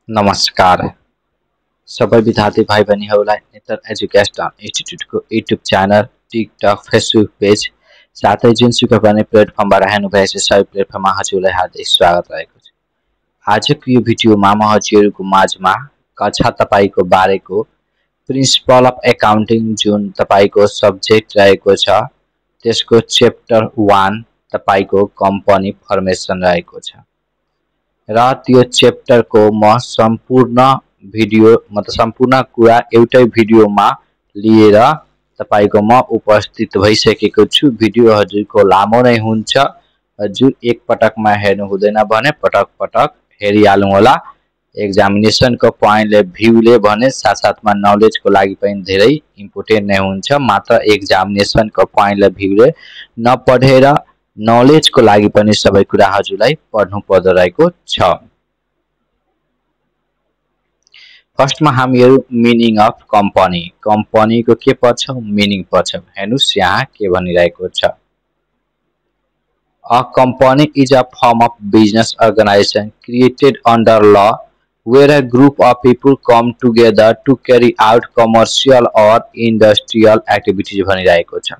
नमस्कार सबै विद्यार्थी भाइ बहिनीहरूलाई नेतर एजुकेशन इन्स्टिट्युटको YouTube channel, TikTok, Facebook page साथै जुनसुकै पनि प्लेटफर्मबाट हेर्नुभएको छ सबै प्लेटफर्ममा हजुरलाई हार्दिक स्वागत रहेको छ। आजको यो भिडियोमा म हजुरहरूको माझमा कक्षा तपाईको बारेको प्रिन्सिपल अफ एकाउन्टिङ जुन तपाईको सब्जेक्ट रहेको छ त्यसको च्याप्टर 1 तपाईको कम्पनी फर्मेसन रहेको छ र त्यो च्याप्टरको म सम्पूर्ण भिडियो सम्पूर्ण कुरा एउटै भिडियोमा लिएर तपाईको म उपस्थित भइसकेको छु। भिडियो हजुरको लामो नै हुन्छ, हजुर एक पटकमा हेर्नु हुँदैन भने पटक पटक हेरिहाल्नु होला। एक्जामिनेसनको पोइन्टले भ्यूले भने साथसाथमा नलेजको लागि पनि धेरै इम्पोर्टेन्ट नै हुन्छ। मात्र एक्जामिनेसनको पोइन्टले भ्यूले नपढेर नलेजको लागि पनि सबै कुरा हजुरलाई पढ्नु पर्दो रहेको छ। फर्स्टमा हामीहरु मिनिङ अफ कम्पनी, कम्पनीको के पर्छ मिनिङ पर्छ। हेर्नुस् यहाँ के भनिरहेको छ, a company is a firm of business organisation created under law where a group of people come together to carry out commercial or industrial activities भनिरहेको छ।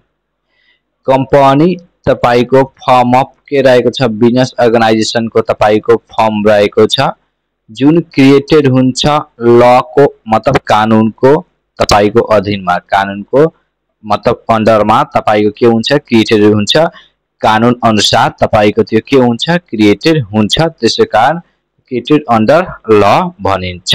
कम्पनी तपाईको फर्म अफ के रहेको छ, बिजनेस अर्गनाइजेसन को तपाईको फर्म रहेको छ जुन क्रिएटेड हुन्छ ल को मतलब कानून को तपाईको अधीनमा, कानून को मतलब अन्डरमा तपाईको के हुन्छ क्रिएटेड हुन्छ, कानून अनुसार तपाईको त्यो के हुन्छ क्रिएटेड हुन्छ, त्यसै कारण क्रिएटेड अन्डर ल भनिन्छ।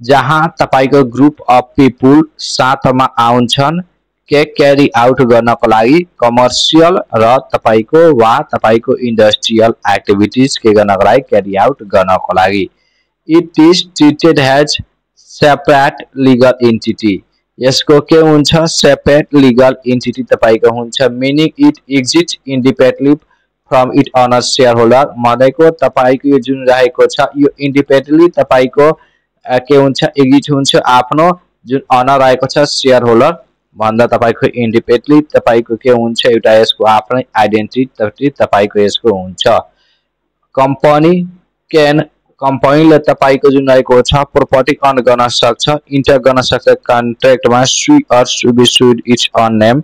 जहाँ तपाईको ग्रुप अफ पिपुल साथमा आउँछन् के क्यारी आउट गर्नको लागि कमर्सियल र तपाईको वा तपाईको इन्डस्ट्रियल एक्टिभिटीज के गर्नको लागि क्यारी आउट गर्नको लागि। It is treated as separate legal entity, यसको के हुन्छ सेपरेट लिगल एन्टिटी तपाईको हुन्छ। Meaning it exist independently from it owner share holder, भनेको तपाईको यो जुन रहेको छ यो इन्डिपेन्डेन्टली तपाईको के हुन्छ एक्जिस्ट हुन्छ आफ्नो जुन अनर रहेको छ शेयर होल्डर भन्दा तपाईको इन्डिपेन्डेन्टली तपाईको के हुन्छ एउटा यसको आफ्नै आइडेन्टिटी तपाईको यसको हुन्छ। कम्पनी क्यान कम्पनीले तपाईको जुन रहेको छ प्रोपर्टी अन गर्न सक्छ, इन्टर गर्न सक्छ कन्ट्र्याक्टमा sue or to be sued its own name.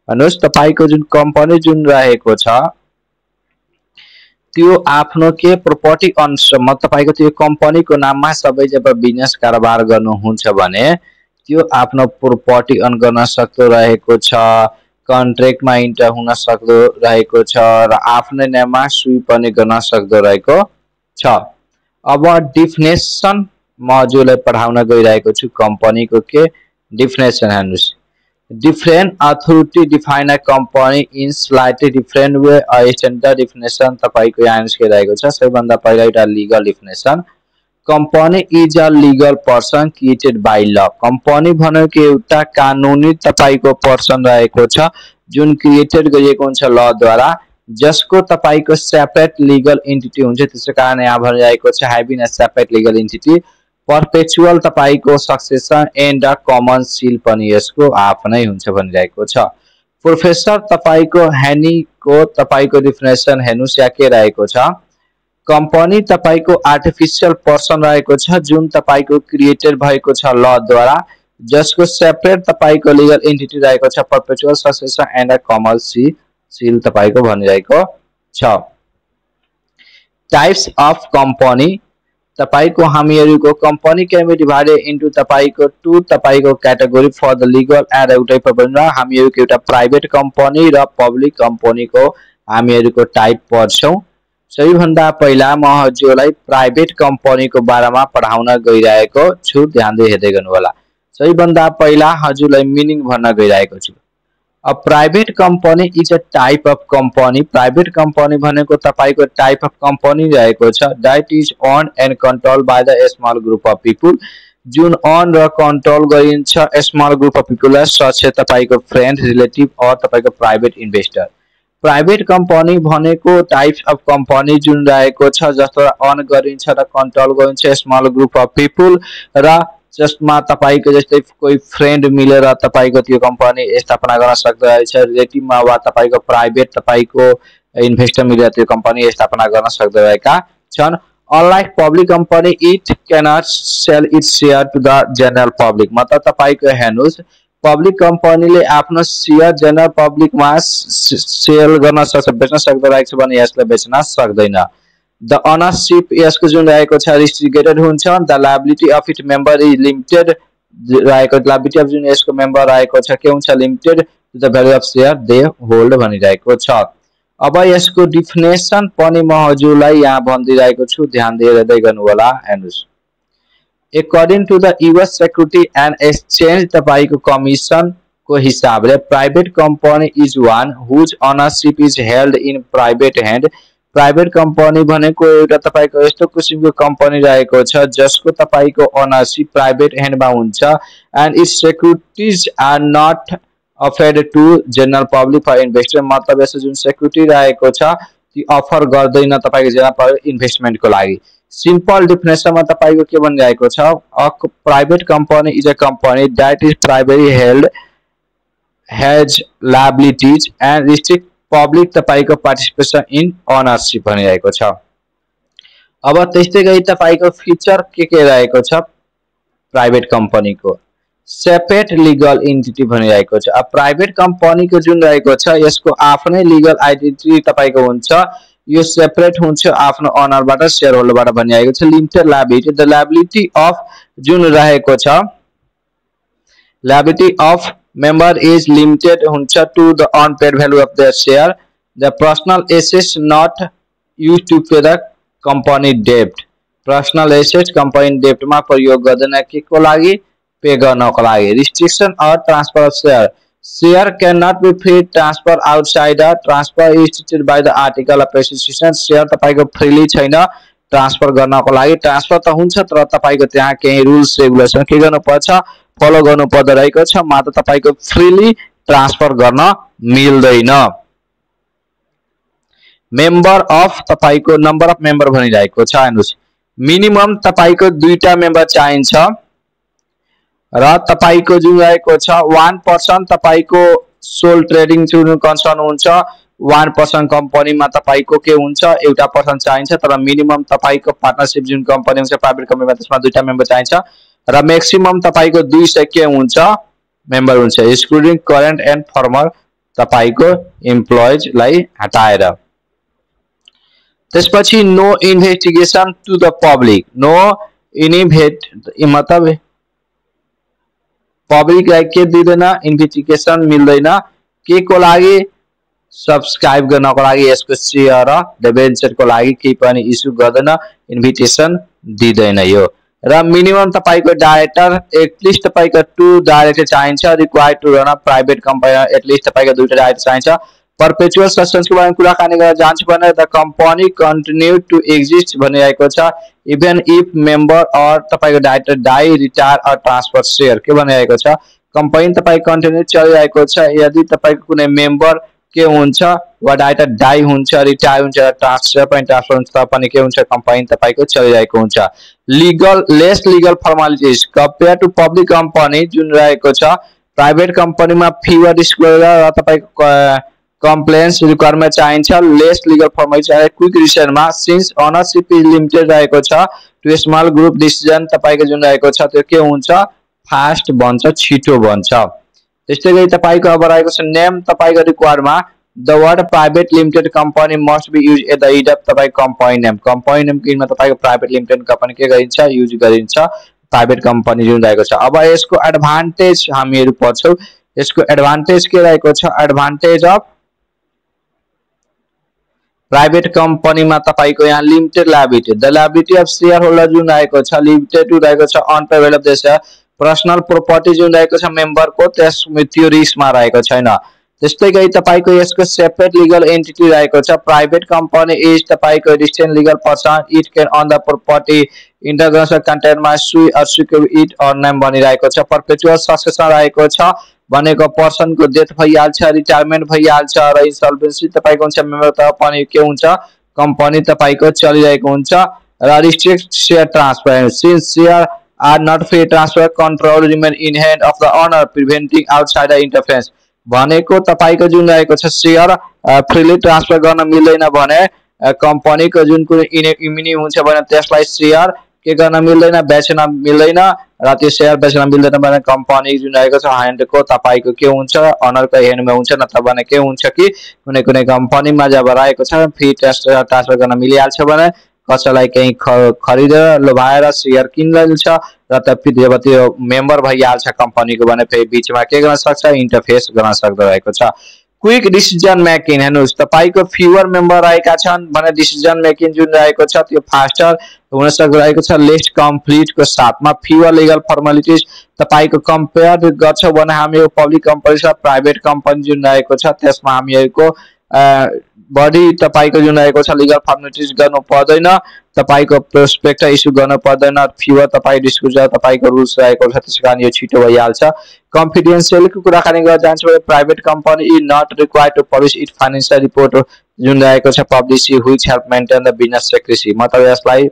भन्नुस् तपाईको जुन कम्पनी जुन रहेको छ त्यो आफ्नो के प्रोपर्टी अन तपाईको त्यो कम्पनीको नाममा सबै जब बिजनेस कारोबार गर्नुहुन्छ भने त्यो आफ्नो प्रोपर्टी अन गर्न सक्दो रहेको छ, कन्ट्र्याक्टमा इन्टर हुन सक्दो रहेको छ र आफ्नै नाममा स्वी पनि गर्न सक्दो रहेको छ। अब डिफिनेसन म हजुरलाई पढाउन गइरहेको छु कम्पनीको के डिफिनेसन। हेर्नुस्, different authority define a company in slightly different way। Standard definition तपाईको यहाँ निस्किरहेको छ। सबैभन्दा पहिला एउटा legal definition, company is a legal person created by ल। कंपनी भनेको एउटा कानुनी तपाईको पर्सन रहेको छ जुन क्रिएटेड गरिएको हुन्छ ल द्वारा, जसको तपाईको सेपरेट लीगल एन्टिटी हुन्छ। त्यसै कारण यहाँ भनिरहेको छ having a separate legal entity, perpetual तपाईको succession and a common seal पनि यसको आफ्नै हुन्छ भनिरहेको छ। प्रोफेसर तपाईको हेनी को तपाईको डिफिनेसन हेर्नुस् यहाँ के रहेको छ, कंपनी तपाईको आर्टिफिशियल पर्सन रहेको छ जुन तपाईको क्रिएटेड भएको छ ल द्वारा, जसको सेपरेट तपाईको लीगल एन्टिटी रहेको छ perpetual succession and a common seal तपाईको भनिरहेको छ। टाइप्स अफ कंपनी तपाईको हामीहरुको company can be divided into तपाईको टु तपाईको category for the legal and एउटै प्रबन्ध हामीहरुको एउटा प्राइभेट कंपनी र पब्लिक कंपनीको हामीहरुको टाइप पढ्छौं। सबैभन्दा पहिला म हजुरलाई प्राइभेट कंपनीको बारेमा पढाउन गइरहेको छु, ध्यान दिएर हेर्दै गर्नु होला। सबैभन्दा पहिला हजुरलाई मिनिङ भन्न गइरहेको छु। A private company is a type of company। Private company भनेको तपाईको टाइप अफ कंपनी रहेको छ that is owned and controlled by the small group of people, जुन own र कन्ट्रोल गरिन्छ small group of people such तपाईको friend relative or तपाईको private investor. Private company भनेको टाइप्स अफ कंपनी जुन रहेको छ जसले own गरिन्छ र कन्ट्रोल गरिन्छ स्मल ग्रुप अफ पिपल र जसमा तपाईको जस्तै कोही फ्रेन्ड मिलेर तपाईको त्यो कंपनी स्थापना गर्न सक्दो रहेछ, रिलेटिभमा वा तपाईको प्राइभेट तपाईको इन्भेस्टर मिलेर त्यो कंपनी स्थापना गर्न सक्दो रहेका छन्। Unlike public company it cannot sell its share to the general public. मतलब तपाईको हेर्नुस् पब्लिक कम्पनीले आफ्नो सेयर जनरल पब्लिकमा सेल गर्न सक्छ, बेच्न सक्दैन छ भने यसले बेच्न सक्दैन। द ओनरशिप यसको जुन रहेको छ रिस्ट्रिक्टेड हुन्छ। The liability of it member is limited रहेको, लायबिलिटी अफ जुन यसको मेम्बर रहेको छ के हुन्छ limited to the value of share they hold भनिरहेको छ। अब यसको डिफिनेसन पनि म हजुरलाई यहाँ भनिदिइरहेको छु, ध्यान दिएर हेर्दै गर्नु होला। हेर्नुस् According to the US Security and Exchange तपाईको कमिसन को हिसाबले private company is one whose ownership is held in private hand। Private company भनेको एउटा तपाईको यस्तो किसिमको कंपनी रहेको छ जसको तपाईको ओनरशिप प्राइवेट ह्यान्डमा हुन्छ। And its securities are not offered to general public for investor. मतलब यसो जुन सिक्युरिटी रहेको छ ती अफर गर्दैन तपाईको जनरल पब्लिक इन्भेस्टमेन्टको लागि। सिम्पल डिफिनेसनमा तपाईको के भनिरहेको छ, a private company is a company that is privately held has liabilities and restrict public तपाईको पार्टिसिपेसन इन ओनरशिप भनिरहेको छ। अब त्यस्तै गरी तपाईको फीचर के रहेको छ प्राइवेट कंपनीको, सेपरेट लीगल एन्टिटी भनिरहेको छ। अब प्राइवेट कंपनीको जुन रहेको छ यसको आफ्नै लीगल आइडेन्टिटी तपाईको हुन्छ, यो सेपरेट हुन्छ आफ्नो ओनरबाट शेयर होल्डरबाट भनिरहेको छ। Limited liability, the liability of जुन रहेको छ liability of member is limited हुन्छ to the unpaid value of their share, the personal assets not used to pay the company debt। personal assets company debt मा प्रयोग गर्दैन के को लागि, पे गर्नको लागि। restriction or transfer of share cannot be free transfer outside the transfer is restricted by the article of association। share तपाईको freely छैन ट्रान्सफर गर्नको लागि, ट्रान्सफर त हुन्छ तर तपाईको त्यहाँ केही रुल्स रेगुलेसन के गर्नु पर्छ फलो गर्नु पर्दो रहेको छ, मात्र तपाईको फ्रीली ट्रान्सफर गर्न मिल्दैन। मेम्बर अफ तपाईको नम्बर अफ मेम्बर भनिरहेको छ। हेर्नुस् मिनिमम तपाईको दुईटा मेम्बर चाहिन्छ र तपाईको जुन रहेको छ 1% तपाईको सोल ट्रेडिङ जुन कन्सर्न हुन्छ 1% कम्पनीमा तपाईको के हुन्छ एउटा पर्सन चाहिन्छ, तर मिनिमम तपाईको पार्टनरशिप जुन कम्पनी हुन्छ प्राइवेट कम्पनीमा त्यसमा दुईटा मेम्बर चाहिन्छ र मैक्सिमम तपाईको 200 के हुन्छ मेम्बर हुन्छ, एक्सक्लुडिङ करेन्ट एन्ड फर्मर तपाईको एम्प्लोइज लाई हटाएर। त्यसपछि no investigation to the public, no मतलब पब्लिक लाई के दिदैन इन्भेस्टिगेसन मिल्दैन के को लागि, सब्सक्राइब गर्नको लागि यसको शेयर र डिबेन्चरको लागि केही पनि इस्यु गर्दैन, इन्भिटेसन दिदैन यो। र मिनिमम तपाईको डाइरेक्टर एटलिस्ट तपाईको 2 डाइरेक्टर चाहिन्छ, required to run a private company at least तपाईको 2टा डाइरेक्टर चाहिन्छ। परपेचुअल सस्पेन्सको बारेमा कुराकानी गरेर जान्छु भने the company continue to exist भनिरहेको छ इभन इफ मेम्बर अर तपाईको director die retire or transfer share के भनिरहेको छ, कम्पनी तपाईको कन्टिन्यू चलिरहेको छ यदि तपाईको कुनै मेम्बर के हुन्छ वा डाइरेक्टर डाई हुन्छ रिटायर हुन्छ ट्रान्सफर पनि ट्रान्सफर हुन्छ पनि के हुन्छ कम्पनी तपाईको चलिरहेको हुन्छ। Legal less legal formalities compare to public company जुन रहेको छ प्राइवेट कम्पनीमा फिवर डिस्क्लोजर र तपाईको कम्प्लेन्स रिक्वायरमेन्ट चाहिन्छ, लेस लीगल फर्मालिटी चाहिन्छ। क्विक डिसिजनमा सिन्स ओनरशिप इज लिमिटेड रहेको छ टु स्मल ग्रुप डिसिजन तपाईको जुन रहेको छ त्यो के हुन्छ फास्ट बन्छ छिटो बन्छ। त्यस्तै गरी तपाईको अब रहेको छ नेम तपाईको रिक्वायरमा the word private limited company must be use at the end of तपाईको कंपनी नेम किनमा तपाईको प्राइवेट लिमिटेड कंपनी के गरिन्छ युज गरिन्छ प्राइवेट कंपनी जुन रहेको छ। अब यसको एडभान्टेज हामीहरु पढ्छौं, यसको एडभान्टेज के रहेको छ, एडभान्टेज अफ प्राइवेट कंपनी में तपाईको यहाँ limited liability the liability of share holder जुन रहेको छ लिमिटेड टु रहेको छ on payable of the share personal property जुन रहेको छ मेम्बर को त्यसमा त्यो रिस्कमा रहेको छैन। त्यस्तै गरी तपाईको यसको सेपरेट लीगल एन्टिटी रहेको छ प्राइवेट कंपनी इज तपाईको distinct legal person it can own the property international कन्टेन्टमा सुई अर सुकेब इट अर नेम बनिरहेको छ। परपेचुअल सक्सेसन रहेको छ भनेको पर्सन को डेथ भइहाल्छ रिटायरमेन्ट भइहाल्छ र इन्सल्भेन्सी तपाईको हुन्छ मेम्बर त पनि के हुन्छ कंपनी तपाईको चलिरहेको हुन्छ र restrict share transfer since share are not free transfer control remain in hand of the owner preventing outsider interference भनेको तपाईको जुन रहेको छ शेयर फ्रीली ट्रान्सफर गर्न मिल्दैन भने कम्पनीको जुन कुनै इमिनी हुन्छ भने त्यसलाई शेयर के गर्न मिल्दैन, बेच्न मिल्दैन र त्यो शेयर बेच्न मिल्दैन भने कम्पनी जुन रहेको छ ह्यान्डको तपाईको के हुन्छ, अनरको ह्यान्डमा हुन्छ, नत्र भने के हुन्छ कि कुनै कुनै कम्पनीमा जब रहेको छ फी ट्रान्सफर गर्न मिलिहाल्छ भने कसैलाई केही खरिदेर लोभाएर शेयर किनिन्छ र जब त्यो मेम्बर भइहाल्छ कम्पनीको भने फेरि बिचमा के गर्न सक्छ, इन्टरफेस गर्न सक्दो रहेको छ। क्विक डिसिजन मेकिङ, हेर्नुहोस् तपाईको फ्युअर मेम्बर रहेका छन् भने डिसिजन मेकिङ जुन रहेको छ त्यो फास्टर हुन सक्दो रहेको छ। लिस्ट कम्प्लिटको साथमा फ्युअर लिगल फर्मालिटिज तपाईको कम्पेयर गर्छौं भने हामी पब्लिक कम्पनी र प्राइभेट कम्पनी जुन रहेको छ त्यसमा हामीहरुको बढी तपाईको जुन रहेको छ लिगल फर्मालिटिज गर्नु पर्दैन, तपाईको प्रोस्पेक्ट इस्यु गर्नु पर्दैन, फ्युअर तपाई डिस्क्लोजर तपाईको रुल्स रहेको छ त्यसकारण यो छिटो भइहाल्छ। कन्फिडेन्शियलको कुराकानी गर्न जान्छ भने private company is not required to publish it financial report जुन रहेको छ publishing which help maintain the business secrecy, मतलब यसलाई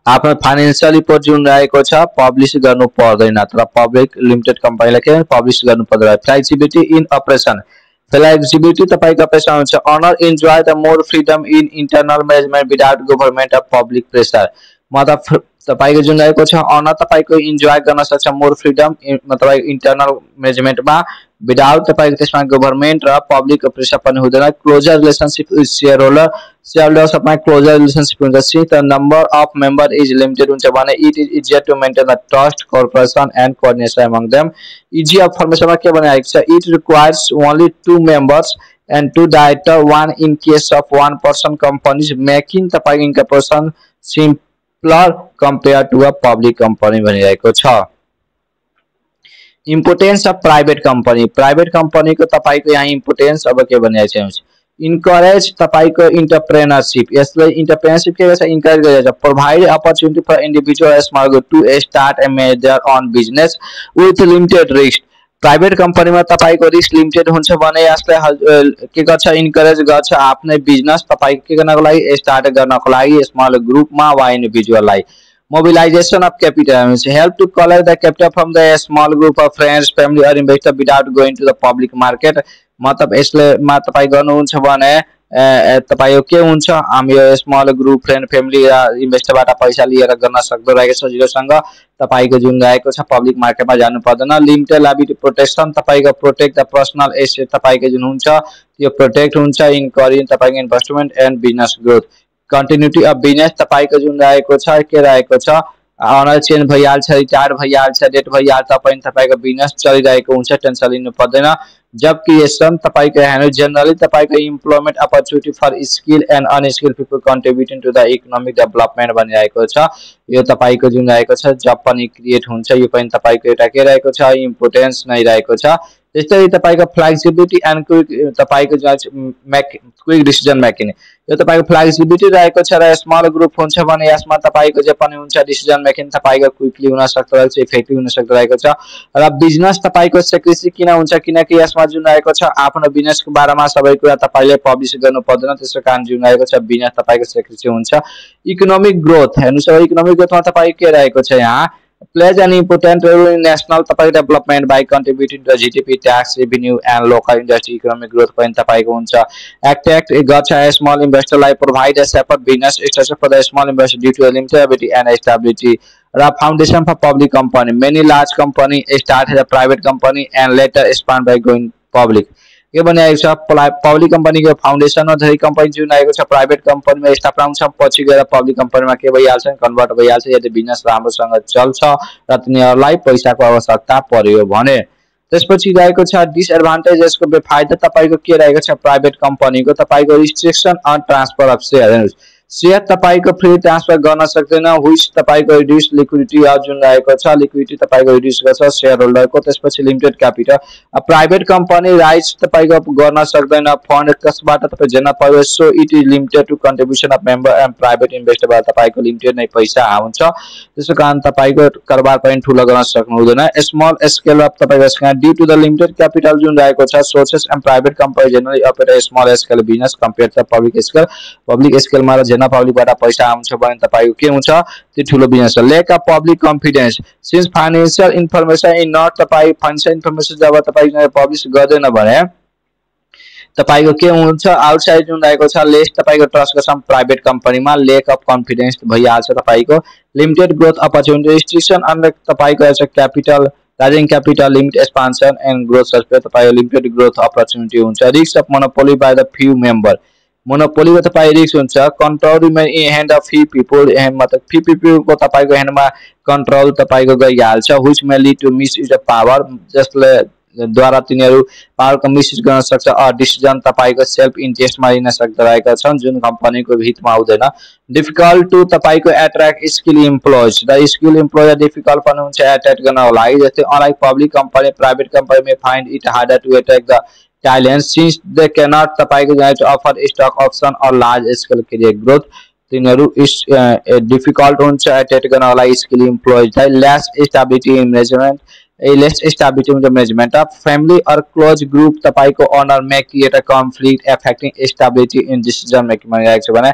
आफ्नो फाइनान्शियल रिपोर्ट जुन रहेको छ पब्लिश गर्नु पर्दैन, तर पब्लिक लिमिटेड कम्पनीले के पब्लिश गर्नु पर्दैन। फ्लेक्सिबिलिटी इन अपरेसन, फ्लेक्सिबिलिटी तपाईको अपरेसन हुन्छ। Honour enjoy the more freedom in internal management without government of public pressure, मतलब तपाईको जुन रहेको छ अनर तपाईको इन्जॉय गर्न सक्छ मोर फ्रीडम मतलब इंटरनल मैनेजमेंटमा विदाउट तपाईको त्यसमा गभर्नमेन्ट र पब्लिक प्रेशर पनि हुँदैन। Closer relationship with shareholder, share होल्डरसँग क्लोजर रिलेशनशिप हुन्छ। Since the number of member is limited हुन्छ भने it is easier to maintain the trust cooperation and coordination among them. Easy of फर्मेसनमा के बनाएको छ, it requires only 2 members and 2 director, 1 in case of 1 person companies making तपाईको incorporation simpler compare to a public company भनिरहेको छ। Importance of private company, private company को तपाईको यहाँ इम्पोर्टेन्स अब के भनिरहेको छ, इन्करेज तपाईको एन्टरप्रेन्योरशिप, यसले एन्टरप्रेन्योरशिप के गर्छ, इन्करेज गर्छ। Provide opportunity for individual small group to start and manage their own business with limited risk. Private कम्पनीमा तपाईको रिस्क लिमिटेड हुन्छ भने यसले के गर्छ, इन्करेज गर्छ आफ्नै बिजनेस तपाईको के गर्नको लागि, स्टार्ट गर्नको लागि स्मल ग्रुपमा वा इन्डिभिजुअललाई। Mobilization of capital means help to collect the capital from the small group of friends, family or investor without going to the public market, मतलब यसले मा तपाई गर्नुहुन्छ भने तपाईको के हुन्छ, हामी यो स्मल ग्रुप फ्रेन्ड फ्यामिली र इन्भेस्टरबाट पैसा लिएर गर्न सक्दो रहेको छ सजिलोसँग, तपाईको जुन रहेको छ पब्लिक मार्केटमा जानु पर्दैन। लिमिटेड लायबिलिटी प्रोटेक्सन, तपाईको प्रोटेक्ट द पर्सनल एसेट तपाईको जुन हुन्छ त्यो प्रोटेक्ट हुन्छ इन करिङ तपाईको investment and business growth. Continuity of business तपाईको जुन रहेको छ के रहेको छ, अनर चेन्ज भइहाल्छ, रिटायर भइहाल्छ, डेट भइहाल्छ पनि तपाईको बिजनेस चलिरहेको हुन्छ, टेन्सन लिनु पर्दैन। जब क्रिएसन तपाईको हेर्नु जनरली तपाईको employment opportunity for skill and unskill people contributing to the economic development भनिरहेको छ, यो तपाईको जुन रहेको छ जब पनि क्रिएट हुन्छ, यो पनि तपाईको एउटा के रहेको छ, इम्पोर्टेन्स नै रहेको छ। त्यस्तै तपाईको फ्लेक्सिबिलिटी एन्ड क्विक तपाईको क्विक डिसिजन मेकिङ, यो तपाईको फ्लेक्सिबिलिटी रहेको छ र स्मल ग्रुप हुन्छ भने यसमा तपाईको जे पनि हुन्छ डिसिजन मेकिङ तपाईको क्विकली हुन सक्दो रहेछ, इफेक्टिभ हुन सक्दो रहेको छ। र बिजनेस तपाईको सिक्रेसी किन हुन्छ, किनकि यसमा जुन रहेको छ आफ्नो बिजनेसको बारेमा सबै कुरा तपाईले पब्लिश गर्नु पर्दैन, त्यसै कारण जुन रहेको छ बिजनेस तपाईको सिक्रेसी हुन्छ। इकोनोमिक ग्रोथ, हेर्नुस् इकोनोमिक ग्रोथमा तपाईको के रहेको छ, यहाँ plays an important role in national development by contributing to GDP, tax revenue and local industry economic growth point तपाईको हुन्छ। Act गर्छ small investor like provide a separate business structure for the small investor due to limited ability and stability। र foundation for public company, many large company start as a private company and later expand by going public। के बनाएको छ, public कम्पनीको foundation हो, धेरै company जुन आएको छ प्राइभेट कम्पनीमा स्थापना हुन्छ, पछि गएर पब्लिक कम्पनीमा के भइहाल्छ, कन्भर्ट भइहाल्छ यदि बिजनेस राम्रोसँग चल्छ र तिनीहरूलाई पैसाको आवश्यकता पर्यो भने। त्यसपछि रहेको छ डिसएडभान्टेज, यसको बेफाइदा तपाईको के रहेको छ, प्राइभेट कम्पनीको तपाईको restriction on transfer of share, share तपाईको फ्री ट्रान्सफर गर्न सक्दैन, व्हिच तपाईको रिड्युस लिक्विडिटी जुन रहेको छ, लिक्विडिटी तपाईको रिड्युस गर्छ शेयर होल्डरको। त्यसपछि limited capital, private company rights तपाईको गर्न सक्दैन, फन्ड कसबाट तपाई जेना पायो, so it is limited to contribution of member and private इन्भेस्टरबाट तपाईको लिमिटेड नै पैसा हुन्छ, त्यसै कारण तपाईको कारोबार पनि ठुलो गर्न सक्नु हुँदैन। स्मल स्केल अफ तपाईको due to the limited capital जुन रहेको छ, sources and private company generally operate small scale business compare to public scale, public स्केलमा जेना पब्लिकबाट पैसा आउँछ भने तपाईको के हुन्छ, त्यो ठुलो बिजनेस हो। Lack of public confidence, since financial information in not तपाई फाइनान्शियल इन्फर्मेसन जब तपाई पब्लिश गर्दैन भने तपाईको के हुन्छ आउटसाइड जुन रहेको छ लेस तपाईको ट्रस्ट गर्छम प्राइवेट कम्पनीमा लेक अफ कन्फिडेन्स भइहाल्छ तपाईको limited growth opportunity restriction under तपाईको as capital raising capital limit expansion and growth suspect तपाईको लिमिटेड ग्रोथ अपर्च्युनिटी हुन्छ risk of monopoly by the few member monopoly को तपाई रिस्क हुन्छ control remain in hand of few people मतलब few people को तपाईको ह्यान्डमा कन्ट्रोल तपाईको गइहाल्छ which may lead to misuse of power जसले द्वारा तिनीहरू पावरको मिसयुज गर्न सक्छ अ डिसिजन तपाईको सेल्फ इन्ट्रेस्टमा लिन सक्दैरहेका छन् जुन कम्पनीको हितमा आउँदैन डिफिकल्ट टु तपाईको attract skill employees the skill employer difficult पनि हुन्छ एट्र्याक्ट गर्नको लागि जस्तै unlike public company private company may find it harder to attract the talents since they cannot तपाईको to offer stock option or large scale career growth तिनीहरू difficult हुन्छ attract गर्नको लागि स्किल इम्प्लोइजलाई less stability in management less stability in the management of family और close group तपाईको owner may create a conflict affecting stability in decision making भनिरहेको छ भने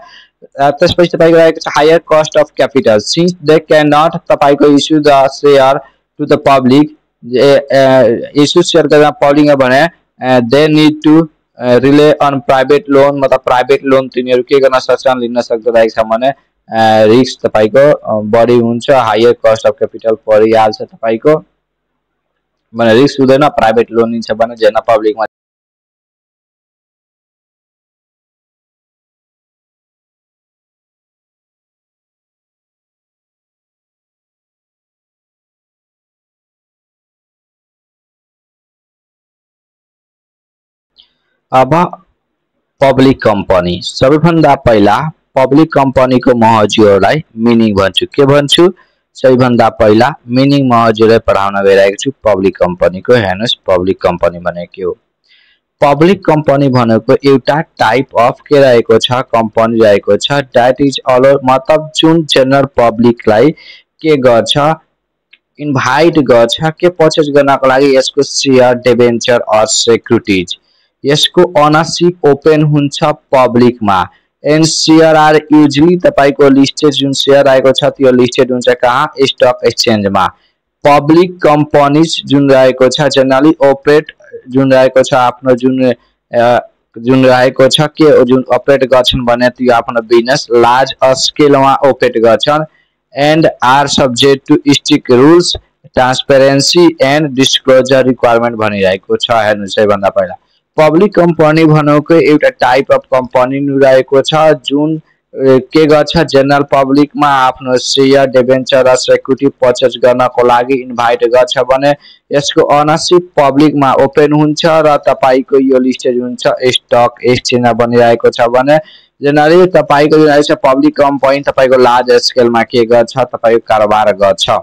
त्यसपछि तपाईको रहेको छ higher cost of capital since they can not तपाईको issue the share to the public issue share गर्न पब्लिक भने they need to rely on private loan मतलब प्राइवेट लोन तिनीहरू के गर्न सक्छन् लिन सक्दैरहेको छ भने रिस्क तपाईको बढी हुन्छ हायर कस्ट अफ क्यापिटल परिहाल्छ तपाईको भने रिस्क हुँदैन प्राइवेट लोन लिन्छ भने जेना पब्लिकमा अब पब्लिक कंपनी सबैभन्दा पहिला पब्लिक कंपनी को महजुरलाई मिनिङ भन्छु के भन्छु सबैभन्दा पहिला मिनिङ महजुरलाई पढाउन गइरहेको छु पब्लिक कंपनी को हेर्नुस् पब्लिक कंपनी भनेको के हो पब्लिक कंपनी भनेको एउटा टाइप अफ के रहेको छ कंपनी रहेको छ दैट इज अल मतलब जुन जनरल पब्लिकलाई के गर्छ इन्भाइट गर्छ के परचेज गर्नको लागि यसको शेयर डिबेन्चर अर सिक्युरिटीज यसको ओनरशिप ओपन हुन्छ पब्लिक मा एन्ड शेयर आर युजली तपाईको लिस्टेड जुन शेयर आएको छ त्यो लिस्टेड हुन्छ कहाँ स्टक एक्सचेन्ज मा पब्लिक कंपनीज जुन रहेको छ जनरली ऑपरेट जुन रहेको छ आफ्नो जुन रहेको छ के जुन ऑपरेट गर्छन् भने त्यो आफ्नो बिजनेस लार्ज स्केल मा ऑपरेट गर्छन् and are subject to strict rules transparency and disclosure requirement भनिरहेको छ हेर्नुस् सबैभन्दा पहिला पब्लिक कंपनी भनेको एउटा टाइप अफ कंपनी रहेको छ जुन के गर्छ जनरल पब्लिक मा आफ्नो शेयर डिबेन्चर र सिक्युरिटी परचेज गर्नको लागि इन्भाइट गर्छ भने यसको ओनरशिप पब्लिक मा ओपन हुन्छ र तपाईको यो लिस्टेड हुन्छ स्टक एक्सचेन्ज मा बनिरहेको छ भने जनरली तपाईको जुन छ पब्लिक कंपनी तपाईको लार्ज स्केल मा के गर्छ तपाईको कारोबार गर्छ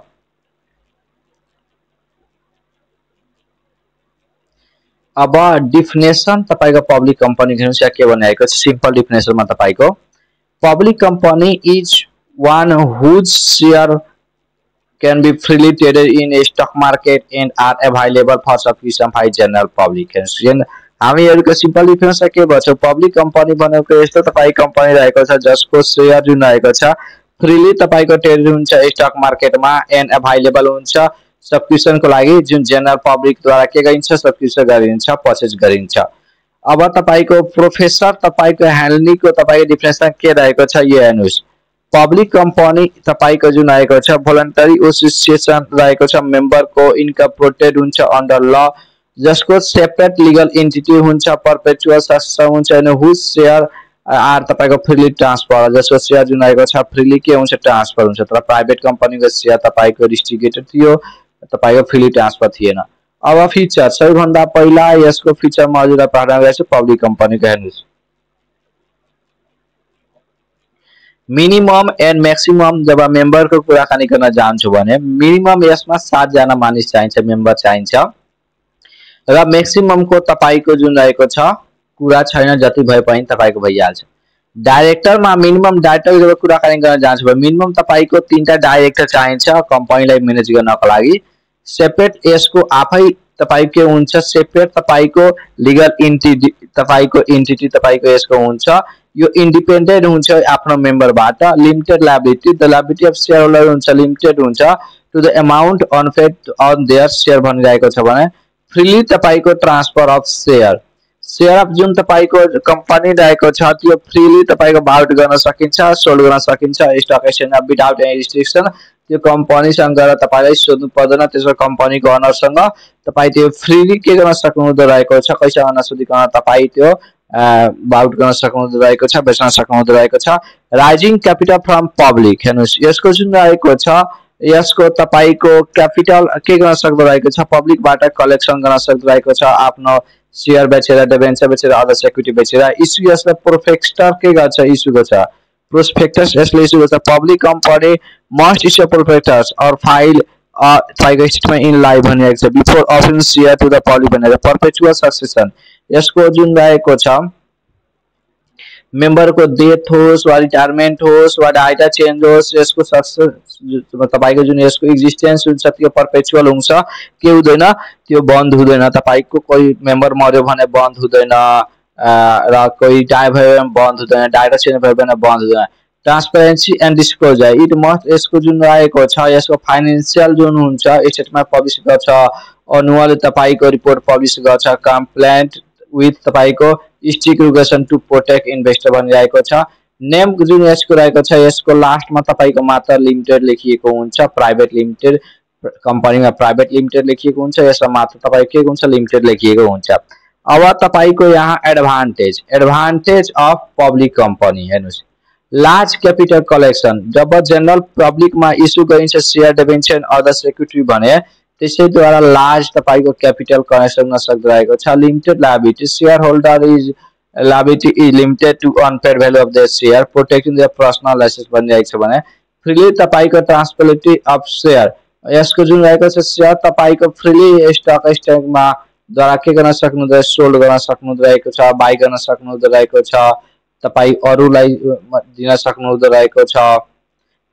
अब डिफिनेसन तपाईको पब्लिक कंपनी हेर्नुस् के भनेको छ सिम्पल डिफिनेसन मा तपाईको public company is one whose share can be freely traded in a stock market and are available for subscription by general public हामीहरुको सिम्पल डिफरेन्स के भन्छ पब्लिक कंपनी भनेको यस्तो तपाई कंपनी रहेको छ जसको शेयर जुन रहेको छ फ्रीली तपाईको ट्रेड हुन्छ स्टक मार्केटमा एन्ड अवेलेबल हुन्छ सब्सक्रिप्सन को लागि जुन जनरल पब्लिक द्वारा के गरिन्छ सब्सक्रिप्सन गरिन्छ परचेज गरिन्छ अब तपाईको प्रोफेसर तपाईको ह्यान्डलिङ को तपाईको डिफरेन्स के रहेको छ यो हेर्नुस् पब्लिक कंपनी तपाईको जुन रहेको छ भोलन्टरी एसोसिएसन रहेको छ मेम्बर को इन्कर्पोरेटेड हुन्छ अन्डर ल जसको सेपरेट लीगल एन्टिटी हुन्छ परपेचुअल सस्ता हुन्छ अनि हुज शेयर आर तपाईको फ्रीली ट्रान्सफर जसको शेयर जुन रहेको छ फ्रीली के हुन्छ ट्रान्सफर हुन्छ तर प्राइवेट कंपनी को शेयर तपाईको रिस्ट्रिक्टेड थियो तपाईको फ्रीली ट्रान्सफर थिएन अब फीचर सबैभन्दा पहिला यसको फीचर म हजुरलाई पढाउन गएको छु पब्लिक कंपनी को हेर्नुस् मिनिमम एन्ड मैक्सिमम जब मेम्बर को कुराकानी गर्न जान्छु भने मिनिमम यसमा 7 जना मानिस चाहिन्छ मेम्बर चाहिन्छ र मैक्सिमम को तपाईको जुन रहेको छ कुरा छैन जति भए पनि तपाईको भइहाल्छ डाइरेक्टर मा मिनिमम डाइरेक्टर जब कुराकानी गर्न जान्छु भने मिनिमम तपाईको 3टा डाइरेक्टर चाहिन्छ कम्पनीलाई म्यानेज गर्नको लागि सेपरेट यसको आफै तपाईको के हुन्छ सेपरेट तपाईको लीगल एन्टिटी तपाईको यसको हुन्छ यो इन्डिपेन्डेन्ट हुन्छ आफ्नो मेम्बरबाट limited liability the liability of share holder हुन्छ लिमिटेड हुन्छ to the amount unpaid on their share भनिरहेको छ भने फ्रीली तपाईको transfer of share share of जुन तपाईको कम्पनी रहेको छ त्यो फ्रीली तपाईको बाउट गर्न सकिन्छ, सोल्ड गर्न सकिन्छ स्टक एक्सचेन्जमा विदाउट एनी रिस्ट्रिक्सन। त्यो कम्पनीसँग गएर तपाईलाई सोध्नु पर्दैन, त्यसको कम्पनीको ओनरसँग तपाई त्यो फ्रीली के गर्न सक्नुहुँदो रहेको छ, कैसँग नसोधिकन तपाई त्यो बाउट गर्न सक्नुहुँदो रहेको छ, बेच्न सक्नुहुँदो रहेको छ। राइजिङ क्यापिटल फ्रम पब्लिक, हेर्नुस् यसको जुन रहेको छ यसको तपाईको क्यापिटल के गर्न सक्दो रहेको छ, पब्लिकबाट कलेक्सन गर्न सक्दो रहेको छ, आफ्नो शेयर बेचेर, डिबेन्चर बेचेर, अदर सेक्युरिटी बेचेर। इस्यु यसले प्रोस्पेक्टस के गर्छ, इस्युको छ प्रोस्पेक्टस यसले इस्यु गर्छ। Public company must issue prospectus और फाइल तपाईँको स्टेटमेन्ट इन लाइभ भनिएको छ before offering share to the public भनेर। पर्पेचुअल सक्सेसन यसको जुन रहेको छ मेम्बर को डेथ होस् वा रिटायरमेन्ट होस् वा डाटा चेन्ज होस्, यसको सक्सेस तपाईको जुन यसको एक्जिस्टेन्स हुन्छ त्यो पर्पेचुअल हुन्छ, के हुँदैन त्यो बन्द हुँदैन। तपाईको कोही मेम्बर मर्यो भने बन्द हुँदैन र कोही डाइ भयो भने बन्द हुँदैन, डाटा चेन्ज भयो भने बन्द हुँदैन। Transparency and disclosure it must यसको जुन रहेको छ यसको फाइनान्शियल जुन हुन्छ स्टेटमेन्ट पब्लिस गर्छ, एनुअल तपाईको रिपोर्ट पब्लिस गर्छ, कम्प्लेन्ट विथ तपाईको strict regulation to protect investor भनिरहेको छ। नेम जुन यसको रहेको छ यसको लास्टमा तपाईको मात्र लिमिटेड लेखिएको हुन्छ, प्राइभेट लिमिटेड कम्पनीमा प्राइभेट लिमिटेड लेखिएको हुन्छ, यसमा मात्र तपाईको के हुन्छ लिमिटेड लेखिएको हुन्छ। अब तपाईको यहाँ एडभान्टेज अफ पब्लिक कम्पनी हेर्नुस्, लार्ज क्यापिटल कलेक्सन जब जनरल पब्लिकमा इस्यु गरिन्छ शेयर डिबेन्चर अदर सेक्युरिटी भने त्यसैद्वारा लार्ज तपाईको क्यापिटल कलेक्सन गर्न सक्दो रहेको छ। Limited liability share holder is liability is limited to unpaid value of the share protecting the personal assets भनिरहेको छ भने। फ्रीली तपाईको ट्रान्सफरेबिलिटी अफ शेयर यसको जुन रहेको छ शेयर तपाईको फ्रीली स्टक एक्सचेन्जमा द्वारा के गर्न सक्नुहुँदो, सोल्ड गर्न सक्नुहुँदो रहेको छ, बाइ गर्न सक्नुहुँदो रहेको छ, तपाई अरूलाई दिन सक्नुहुँदो रहेको छ।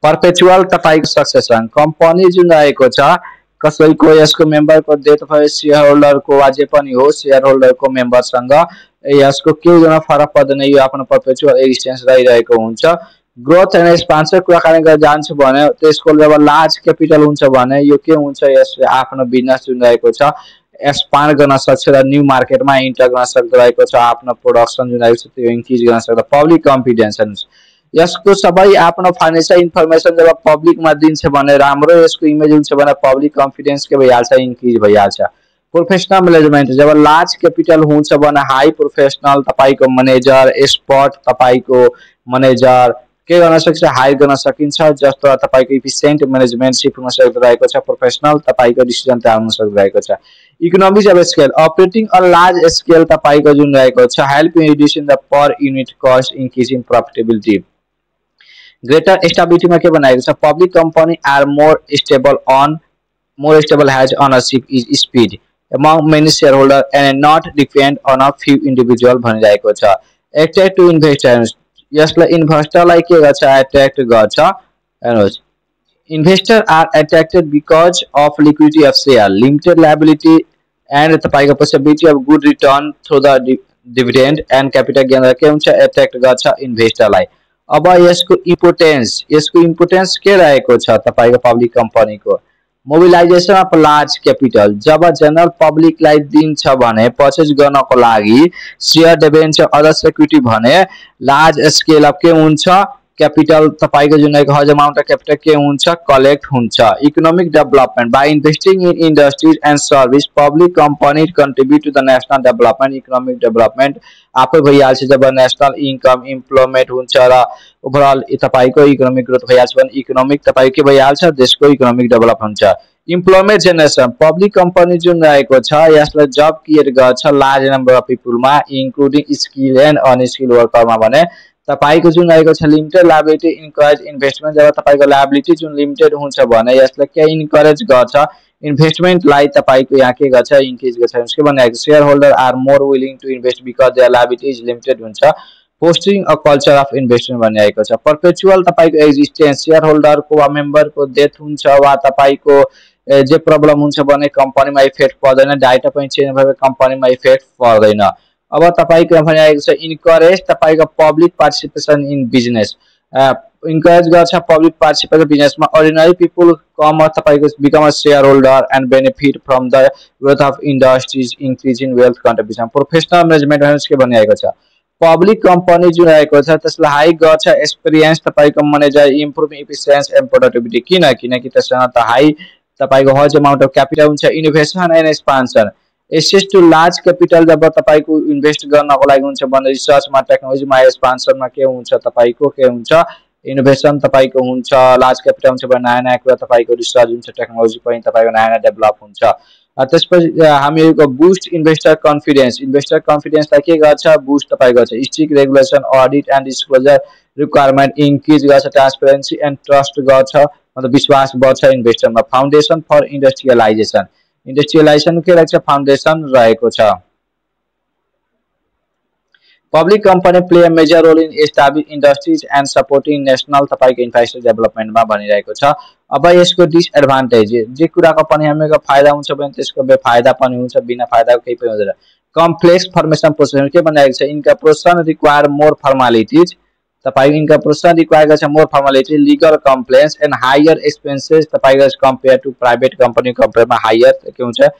पर्पेचुअल तपाईको सक्सेसन कम्पनी जुन रहेको छ कसैको यसको मेम्बरको डेथ भयो शेयर होल्डरको वा जे पनि हो शेयर होल्डरको मेम्बरसँग यसको के गर्न फरक पर्दैन, यो आफ्नो पर्पेचुअल एक्जिस्टेन्स रहिरहेको हुन्छ। ग्रोथ एन्ड एक्सपान्सन कुराकानी गरेर जान्छु भने त्यसको जब लार्ज क्यापिटल हुन्छ भने यो के हुन्छ यसले आफ्नो बिजनेस जुन रहेको छ एक्सपान्ड गर्न सक्छ र न्यू मार्केटमा इन्टर गर्न सक्दो रहेको छ, आफ्नो प्रोडक्सन जुन रहेको छ त्यो इन्क्रिज गर्न सक्छ। पब्लिक कन्फिडेन्स यसको सबै आफ्नो फाइनेन्शियल इन्फर्मेसन जब पब्लिकमा दिन्छ भने राम्रो यसको इमेज हुन्छ भने पब्लिक कन्फिडेन्स के भइहाल्छ, इन्क्रिज भइहाल्छ। प्रोफेसनल म्यानेजमेन्ट जब लार्ज क्यापिटल हुन्छ भने हाई प्रोफेसनल तपाईको म्यानेजर एक्सपर्ट तपाईको म्यानेजर के गर्न सक्छ हायर गर्न सकिन्छ, जस्तो तपाईको इफिसिएन्ट म्यानेजमेन्टसिप हुन सक्दो रहेको छ, प्रोफेसनल तपाईको डिसिजन तयार हुन सक्दो रहेको छ। Economics of scale operating a large scale तपाईको जुन रहेको छ help in reducing the per unit cost increasing profitability. Greater stability में क्या बनाएगा छ public company are more stable has ownership is spread among many shareholder and not depend on a few individual भनिरहेको छ। attract to investors यसलाई इन्भेस्टरलाई के गर्छ attract गर्छ। हेर्नुस् investor are attracted because of liquidity of share limited liability and तपाईको possibility of good return through the dividend and capital gain के हुन्छ अट्र्याक्ट गर्छ इन्भेस्टरलाई। अब यसको इम्पोर्टेन्स के रहेको छ तपाईको पब्लिक कम्पनीको मोबिलाइजेसन अफ लार्ज क्यापिटल जब जनरल पब्लिकलाई दिन्छ भने पर्चेज गर्नको लागि शेयर डिबेन्चर अदर सेक्युरिटी भने लार्ज स्केल अफ के हुन्छ क्यापिटल तपाईको जुन हज अमाउन्ट अफ क्यापिटल के हुन्छ कलेक्ट हुन्छ। Economic development by investing in industries and service public company contribute to the national development. Economic development आफै भइहाल्छ जब नेशनल इन्कम इम्प्लोयमेन्ट हुन्छ र ओभरअल तपाईको इकोनोमिक ग्रोथ भइहाल्छ भने इकोनोमिक तपाईको के भइहाल्छ देशको इकोनोमिक डेभलप हुन्छ। इम्प्लोयमेन्ट जेनेरेसन पब्लिक कम्पनी जुन रहेको छ यसले जब क्रिएट गर्छ लार्ज नम्बर अफ पिपुलमा इन्क्लुडिङ स्किल एन्ड अनस्किल वर्करमा भने तपाईको जुन रहेको छ लिमिटेड लायबिलिटी इन्करेज इन्भेस्टमेन्ट जब तपाईको लायबिलिटी जुन लिमिटेड हुन्छ भने यसले के इन्करेज गर्छ इन्भेस्टमेन्टलाई तपाईको यहाँ के गर्छ इन्क्रिज गर्छ। उसके भनेको share holder are more willing to invest because their liability is limited हुन्छ। Posting a culture of investment भनिरहेको छ। पर्पेचुअल तपाईको एक्जिस्टेन्स शेयर होल्डरको वा मेम्बरको डेथ हुन्छ वा तपाईको जे प्रब्लम हुन्छ भने कम्पनीमा इफेक्ट पर्दैन, डाटा पनि चेन्ज भए कम्पनीमा इफेक्ट पर्दैन। अब तपाईको भनिरहेको छ इन्करेज तपाईको public participation in business encourage गर्छ पब्लिक पार्टिसिपेसन बिजनेसमा अर्डिनरी पिपुल कम तपाईको become a share holder and benefit from the growth of industries increase in wealth contribution professional management के भनेको छ पब्लिक कंपनी जो रहेको छ त्यसलाई हाई गर्छ एक्सपिरियन्स तपाईको manager improve efficiency and productivity किनकि त्यसमा त हाई तपाईको हज अमाउन्ट अफ क्यापिटल हुन्छ innovation and expansion access to large capital जब तपाईको इन्भेस्ट गर्नको लागि हुन्छ भने रिसर्चमा टेक्नोलोजीमा एक्सपान्सनमा के हुन्छ तपाईको के हुन्छ इनोभेसन तपाईको हुन्छ लार्ज क्यापिटल हुन्छ भने नयाँ नयाँ कुरा तपाईको रिसर्च हुन्छ टेक्नोलोजी पनि तपाईको नयाँ नयाँ डेभलप हुन्छ त्यसपछि हामीहरुको बुस्ट इन्भेस्टर कन्फिडेन्सलाई के गर्छ बुस्ट तपाईको गर्छ strict regulation audit and disclosure requirement increase गर्छ ट्रान्सपेरेन्सी एन्ड ट्रस्ट गर्छ मतलब विश्वास बढ्छ इन्भेस्टरमा फाउन्डेसन फर इन्डस्ट्रियलाइजेसन के रहेछ फाउन्डेसन रहेको छ public company play a major role in establish industries and supporting national तपाईको इन्फ्रास्ट्रक्चर डेभलपमेन्टमा भनिरहेको छ अब यसको डिसएडभान्टेज जे कुराको पनि हामीको फाइदा हुन्छ भने त्यसको बेफाइदा पनि हुन्छ बिना फाइदाको केही पनि हुँदैन कम्प्लेक्स फर्मेसन प्रोसेस के भनेको छ इन्कर्पोरेसन रिक्वायर मोर फर्मालिटीज तपाईको इन्कर्पोरेसन रिक्वायर गर्छ more formality legal compliance and higher expenses तपाईको कम्पेयर टु प्राइभेट कम्पनी कम्पेयरमा हायर के हुन्छ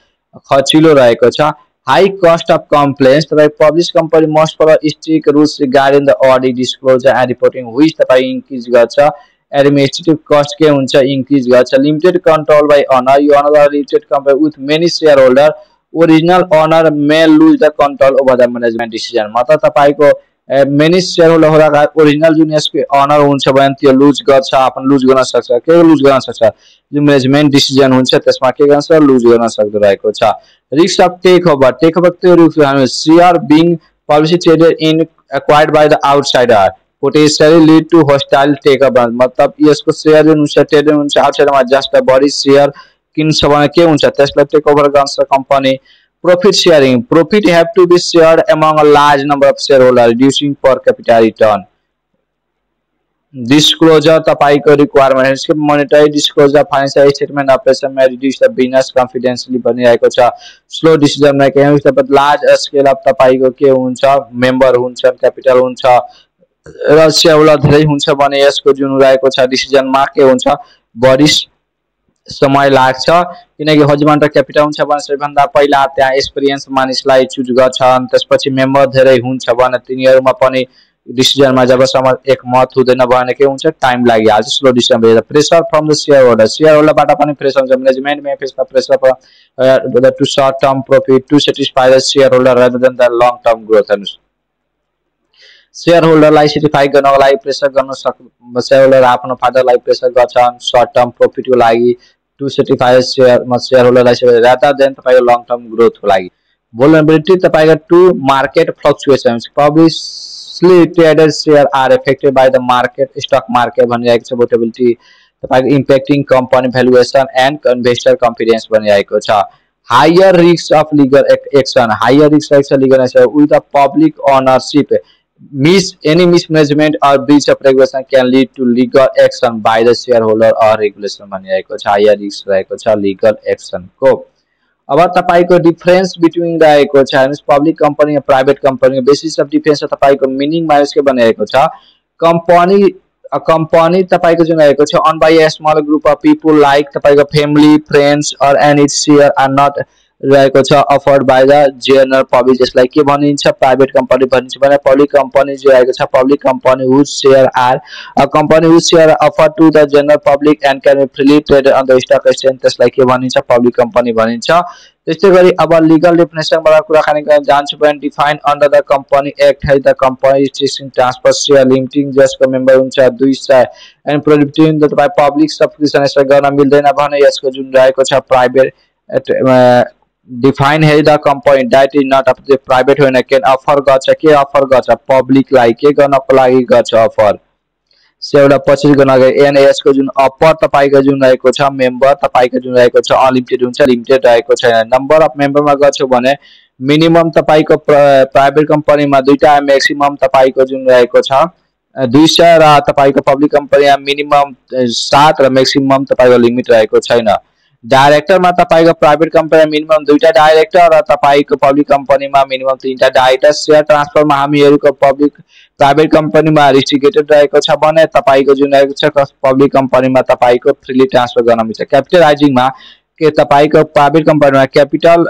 खर्चिलो रहेको छ हाई कस्ट अफ कम्प्लेन्स तपाईको public company must follow strict rules regarding the audit disclosure and reporting which तपाईको इन्क्रिज गर्छ एडमिनिस्ट्रेटिभ कस्ट के हुन्छ इन्क्रिज गर्छ limited control by owner you owner the limited company with many share holder original owner may loose the control over the management decision मतलब तपाईको many share holder होला original जुन यसको owner हुन्छ भने त्यो लुज गर्छ आफ्नो लुज गर्न सक्छ के लुज गर्न सक्छ जुन म्यानेजमेन्ट डिसिजन हुन्छ त्यसमा के गर्न लुज गर्न सक्दो रहेको छ रिस्क अफ टेक ओभर त्यो रिस्क हामी share being publicly traded in acquired by the outsider potentially lead to hostile take over मतलब यसको शेयर जुन हुन्छ ट्रेडेड हुन्छ आउटसाइडरमा जस्ट बडी शेयर किन्छ भने के हुन्छ त्यसलाई टेक ओभर गर्छ company Profit sharing. Profit have to be shared among a large number of shareholders, reducing per capita return. Disclosure तपाईको requirement है monetary disclosure financial statement operation में reduce the business confidentially बनिरहेको छ slow decision making है but large scale of तपाईको के हुन्छ member हुन्छ capital हुन्छ र shareholder धेरै हुन्छ भने यसको जुन रहेको छ decision मा के हुन्छ बढी समय लाग्छ किनकि हजमान र क्यापिटल हुन्छ भने सबैभन्दा पहिला त्यहाँ एक्सपिरियन्स मानिसलाई चुज गर्छन् त्यसपछि मेम्बर धेरै हुन्छ भने तिनीहरुमा पनि डिसिजनमा जबसम्म एक मत हुँदैन भने के हुन्छ टाइम लागिहाल्छ स्लो डिसिजन भएर प्रेसर फ्रम द शेयर होल्डरबाट पनि प्रेसर हुन्छ management may face the pressure for to short term profit to satisfy the share holder rather than the long term growth share होल्डरलाई सेटिस्फाई गर्नको लागि pressure गर्न सक्छ share holder आफ्नो फाइदालाई प्रेसर गर्छन् शॉर्ट टर्म प्रॉफिटको लागि टु सेटिस्फाई शेयर होल्डरलाई रादर देन तपाईको लङ टर्म ग्रोथको लागि vulnerability तपाईको to market fluctuations publicly traded share are affected by the market stock market भनिरहेको छ वोलेटिलिटी तपाईको impacting company valuation and investor confidence भनिरहेको छ higher risk of legal action legal action with the public ownership any mismanagement or breach of regulation can lead to legal action by the shareholder or regulation भनिरहेको छ higher risk रहेको छ legal action को अब तपाईको difference between रहेको छ public company र private company basis of difference तपाईको मिनिङ माइनस के बनेको छ कम्पनी तपाईको जुन रहेको छ owned by a small group of people like तपाईको फ्यामिली फ्रेन्ड्स और and its share are not रहेको छ offered by the general public जसलाई के भनिन्छ प्राइभेट कम्पनी भनिन्छ भने पब्लिक कम्पनी जो रहेको छ public company whose share are a company whose share offered to the general public and can be freely traded on the stock exchange त्यसलाई के भनिन्छ पब्लिक कम्पनी भनिन्छ त्यस्तै गरी अब लिगल डेफिनेसनबाट कुराकानी गर्न जान्छु भने define under the company act है the company registration transfer share limiting जसको मेम्बर हुन्छ 200 and prohibiting the public subscription यसलाई गर्न मिल्दैन भने यसको जुन रहेको छ प्राइभेट डिफाइन है the company that is not of the private होइन के अफर गर्छ पब्लिक लाई के गर्नको लागि गर्छ अफर सेउडा पर्चेज गर्न गए एनएस को जुन अपर तपाईको जुन रहेको छ मेम्बर तपाईको जुन रहेको छ अनलिमिटेड हुन्छ लिमिटेड रहेको छैन नम्बर अफ मेम्बरमा गर्छु भने मिनिमम तपाईको प्राइभेट कम्पनीमा दुईटा म्याक्सिमम तपाईको जुन रहेको छ 200 र तपाईको पब्लिक कम्पनीमा मिनिमम 7 र म्याक्सिमम तपाईको लिमिट रहेको छैन डाइरेक्टर में तपाईको प्राइवेट कंपनी मिनिमम 2टा डाइरेक्टर र तपाईको पब्लिक कंपनी में मिनिमम 3टा डाइरेक्टर। शेयर ट्रान्सफर में हामीहरुको पब्लिक प्राइवेट कंपनी में रिस्ट्रिक्टेड रहेको छ भने तपाईको जुन रहेको छ पब्लिक कंपनी में तपाईको फ्रीली ट्रान्सफर गर्न मिल्छ। क्यापिटलाइजिङ में के तपाईको प्राइवेट कंपनी में capital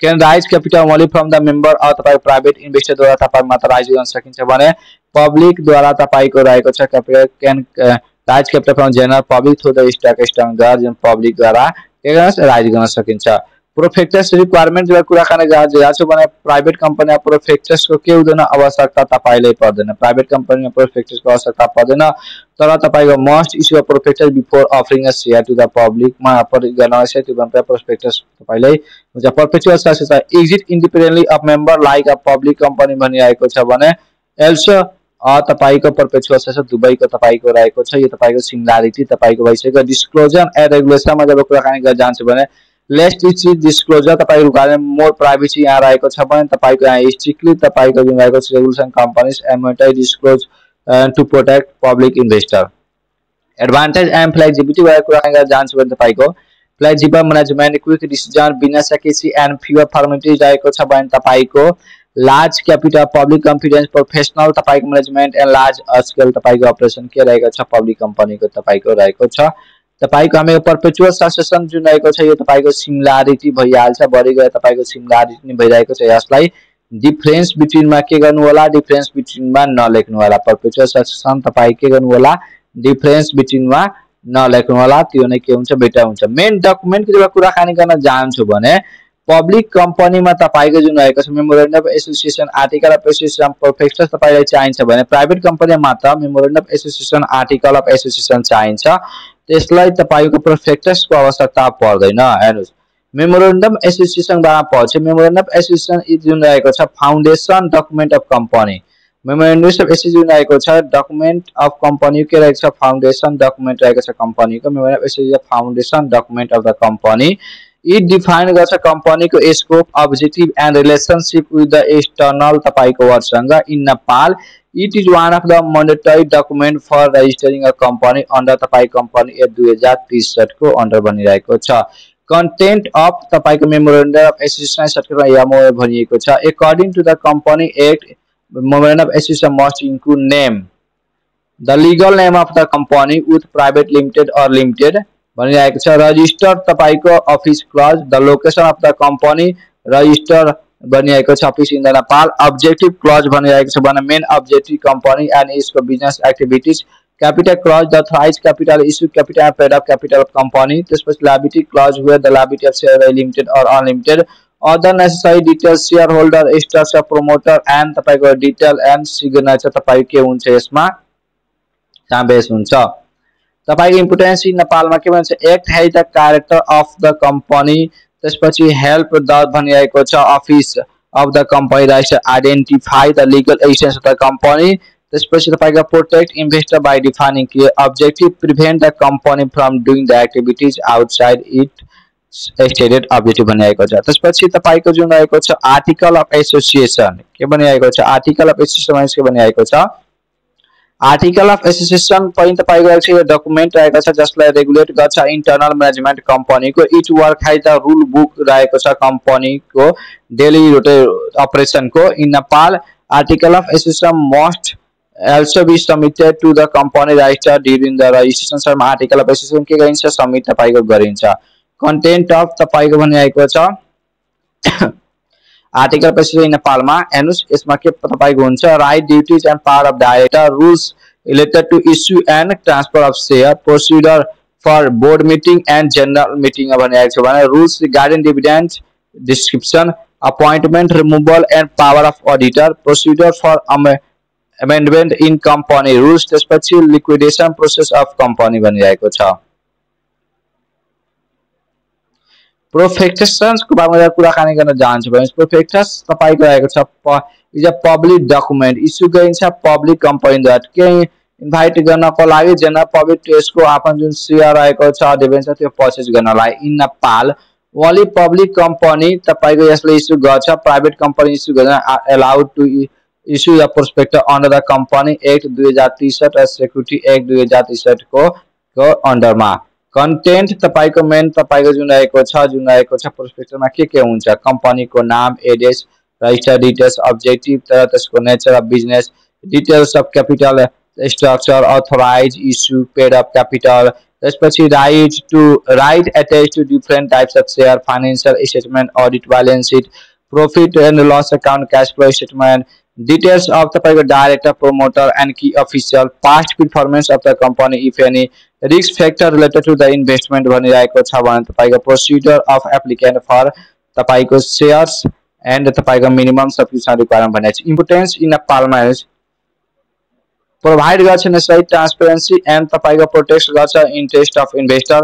can rise capital only from the member और तपाईको प्राइवेट इन्भेस्टर द्वारा तपाई मात्र राइज गर्न सकिन्छ भने पब्लिक द्वारा तपाईको रहेको छ capital can rise capital from general public through the stock exchange द्वारा जुन पब्लिक द्वारा के राइज गर्न सकिन्छ। प्रोस्पेक्टस रिक्वायरमेन्ट र कुराकानी गर्दा छ भने प्राइवेट कंपनी प्रोस्पेक्टस को के हुँदैन आवश्यकता तपाईलाई पर्दैन। प्राइवेट कंपनी में प्रोस्पेक्टस को आवश्यकता पर्दैन तर तपाईको must issue a prospectus before offering a share to the public मा अपडेट गर्न आवश्यक त्यो भन्दा प्रोस्पेक्टस तपाईलाई हुन्छ। Perpetual success exit independently of member like a public company भनिरहेको छ भने एल्सो तपाईको परपेचुअल सक्सेस दुबईको तपाईको रहेको छ। यो तपाईको सिमिलरिटी तपाईको भइसक्यो। डिस्क्लोजर एन्ड रेगुलेसन मा जब कुराकानी गर्न जान्छ भने लेस्ट इज डिस्क्लोजर तपाईको रिक्वायरमेन्ट मोर प्राइवेसी यहाँ रहेको छ भने तपाईको यहाँ स्ट्रिक्टली तपाईको जुन रहेको छ regulation companies must disclose to protect public investor. Advantage and flexibility भएर कुराकानी गर्न जान्छ भने तपाईको फ्लेक्सिबल म्यानेजमेन्ट क्विक डिसिजन बिना सकेसी एन्ड फ्युअर फर्मालिटिज रहेको छ भने तपाईको large capital public confidence professional तपाईको मैनेजमेंट एंड लार्ज स्केल तपाईको ऑपरेशन के रहेको छ पब्लिक कंपनी को तपाईको रहेको छ। तपाईको हामी परपेचुअल सक्सेसन जुन रहेको छ यो तपाईको सिमिलरिटी भइहाल्छ बढी गए तपाईको सिमिलरिटी नि भइरहेको छ। यसलाई डिफरेंस बिट्विन मा के गर्नु होला डिफरेंस बिट्विन मा नलेख्नु होला। परपेचुअल सक्सेसन तपाई के गर्नु होला डिफरेंस बिट्विन मा नलेख्नु होला त्यो नै के हुन्छ बेटर हुन्छ। मेन डकुमेन्ट के जब कुराकानी गर्न जान्छु भने पब्लिक कंपनी में तपाईको जुन रहेको छ memorandum of association article of association prospectus तपाईलाई चाहिन्छ भने प्राइवेट कंपनी मात्र memorandum of association article of association चाहिन्छ त्यसलाई तपाईको प्रोस्पेक्टस को आवश्यकता पर्दैन। हेर्नुस् मेमोरेन्डम एसोसिएसन बारे पढ्छ। मेमोरेन्डम अफ एसोसिएसन इ जुन रहेको छ foundation document of company. Memorandum of association जुन रहेको छ डकुमेन्ट अफ कंपनी के रहेको छ फाउन्डेसन डकुमेन्ट रहेको छ कंपनी को। Memorandum of association foundation document of the company it define गर्छ कंपनी को scope objective and relationship with the external तपाईको वर्डसँग। In Nepal it is one of the mandatory document for registering a company under तपाई company act 2063 को under बनिरहेको छ। Content of तपाईको memorandum of association certificate MOA भनिएको छ। According to the company act memorandum of association must include name the legal name of the company with private limited or limited भनिरहेको छ। Register तपाईको office clause the location of the company register भनिरहेको छ office in the Nepal. Objective clause भनिरहेको छ भने main objective company and इसको business activities. Capital clause the authorise capital issue capital paid of capital of company. त्यसपछि liability clause where the liability of share limited or unlimited other necessary details share holder structure promoter and तपाईको detail and signature तपाईको के हुन्छ यसमा समावेश हुन्छ। तपाईको importance नेपालमा के भन्छ act has the character of the company. त्यसपछि हेल्प द भनिरहेको छ office of the company rights identify the legal existence of the company. त्यसपछि तपाईको protect investor by defining clear objective prevent the company from doing the activities outside it stated objective भनिरहेको छ। त्यसपछि तपाईको जुन रहेको छ आर्टिकल अफ एसोसिएसन के भनिरहेको छ आर्टिकल अफ एसोसिएसन के भनिरहेको छ आर्टिकल अफ एसोसिएसन पनि तपाईको रहेको छ डकुमेन्ट रहेको छ जसलाई रेगुलेट गर्छ इन्टरनल म्यानेजमेन्ट कंपनी को। It work has the rule book रहेको छ कंपनी को डेली ऑपरेशन को। In Nepal article of association must also be submitted to the company register during the registration time article of association के गरिन्छ submit तपाईको गरिन्छ। Content of तपाईको भनिएको छ आर्टिकल अफ एसोसिएसन नेपालमा हेर्नुस् यसमा के तपाईको हुन्छ right duties and power of director rules related to issue and transfer of share procedure for board meeting and general meeting भनिएको छ भने rules regarding dividend description appointment removal and power of auditor procedure for amendment in company rules त्यसपछि liquidation process of company भनिरहेको छ। Prospectus को बारेमा कुराकानी गर्न चाहन्छु भने प्रोस्पेक्टस तपाईको रहेको छ is a public document issue गरिन्छ पब्लिक कंपनीद्वारा के इन्भाइट गर्नको लागि जनरल पब्लिक टेस्टको आफ्नो जुन शेयर रहेको छ डिबेन्चर त्यो परचेज गर्नलाई। In Nepal only public company तपाईको यसले इस्यु गर्छ प्राइवेट कंपनी इस्यु गर्न allowed to issue the prospectus under the company act 2063 और security act 2063 को अंडर मा। कन्टेन्ट तपाईको मेन तपाईको जुन रहेको छ प्रोस्पेक्टसमा के हुन्छ, कम्पनीको नाम, एड्रेस, रजिस्टर डिटेल्स, अब्जेक्टिभ र त्यसको nature of business, details of capital structure, authorise issue, paid of capital, त्यसपछि right attach to different types of share, financial statement, audit, balance sheet, profit and loss account, cash flow statement, details of तपाईको director, promoter and key official, past performance of the company if any, risk factor related to the investment भनिरहेको छ भने तपाईको procedure of applicant for तपाईको shares and तपाईको minimum subscription requirement भनेको छ। Importance in a parliament provide गर्छ national transparency and तपाईको प्रोटेक्ट गर्छ इन्ट्रेस्ट अफ इन्भेस्टर,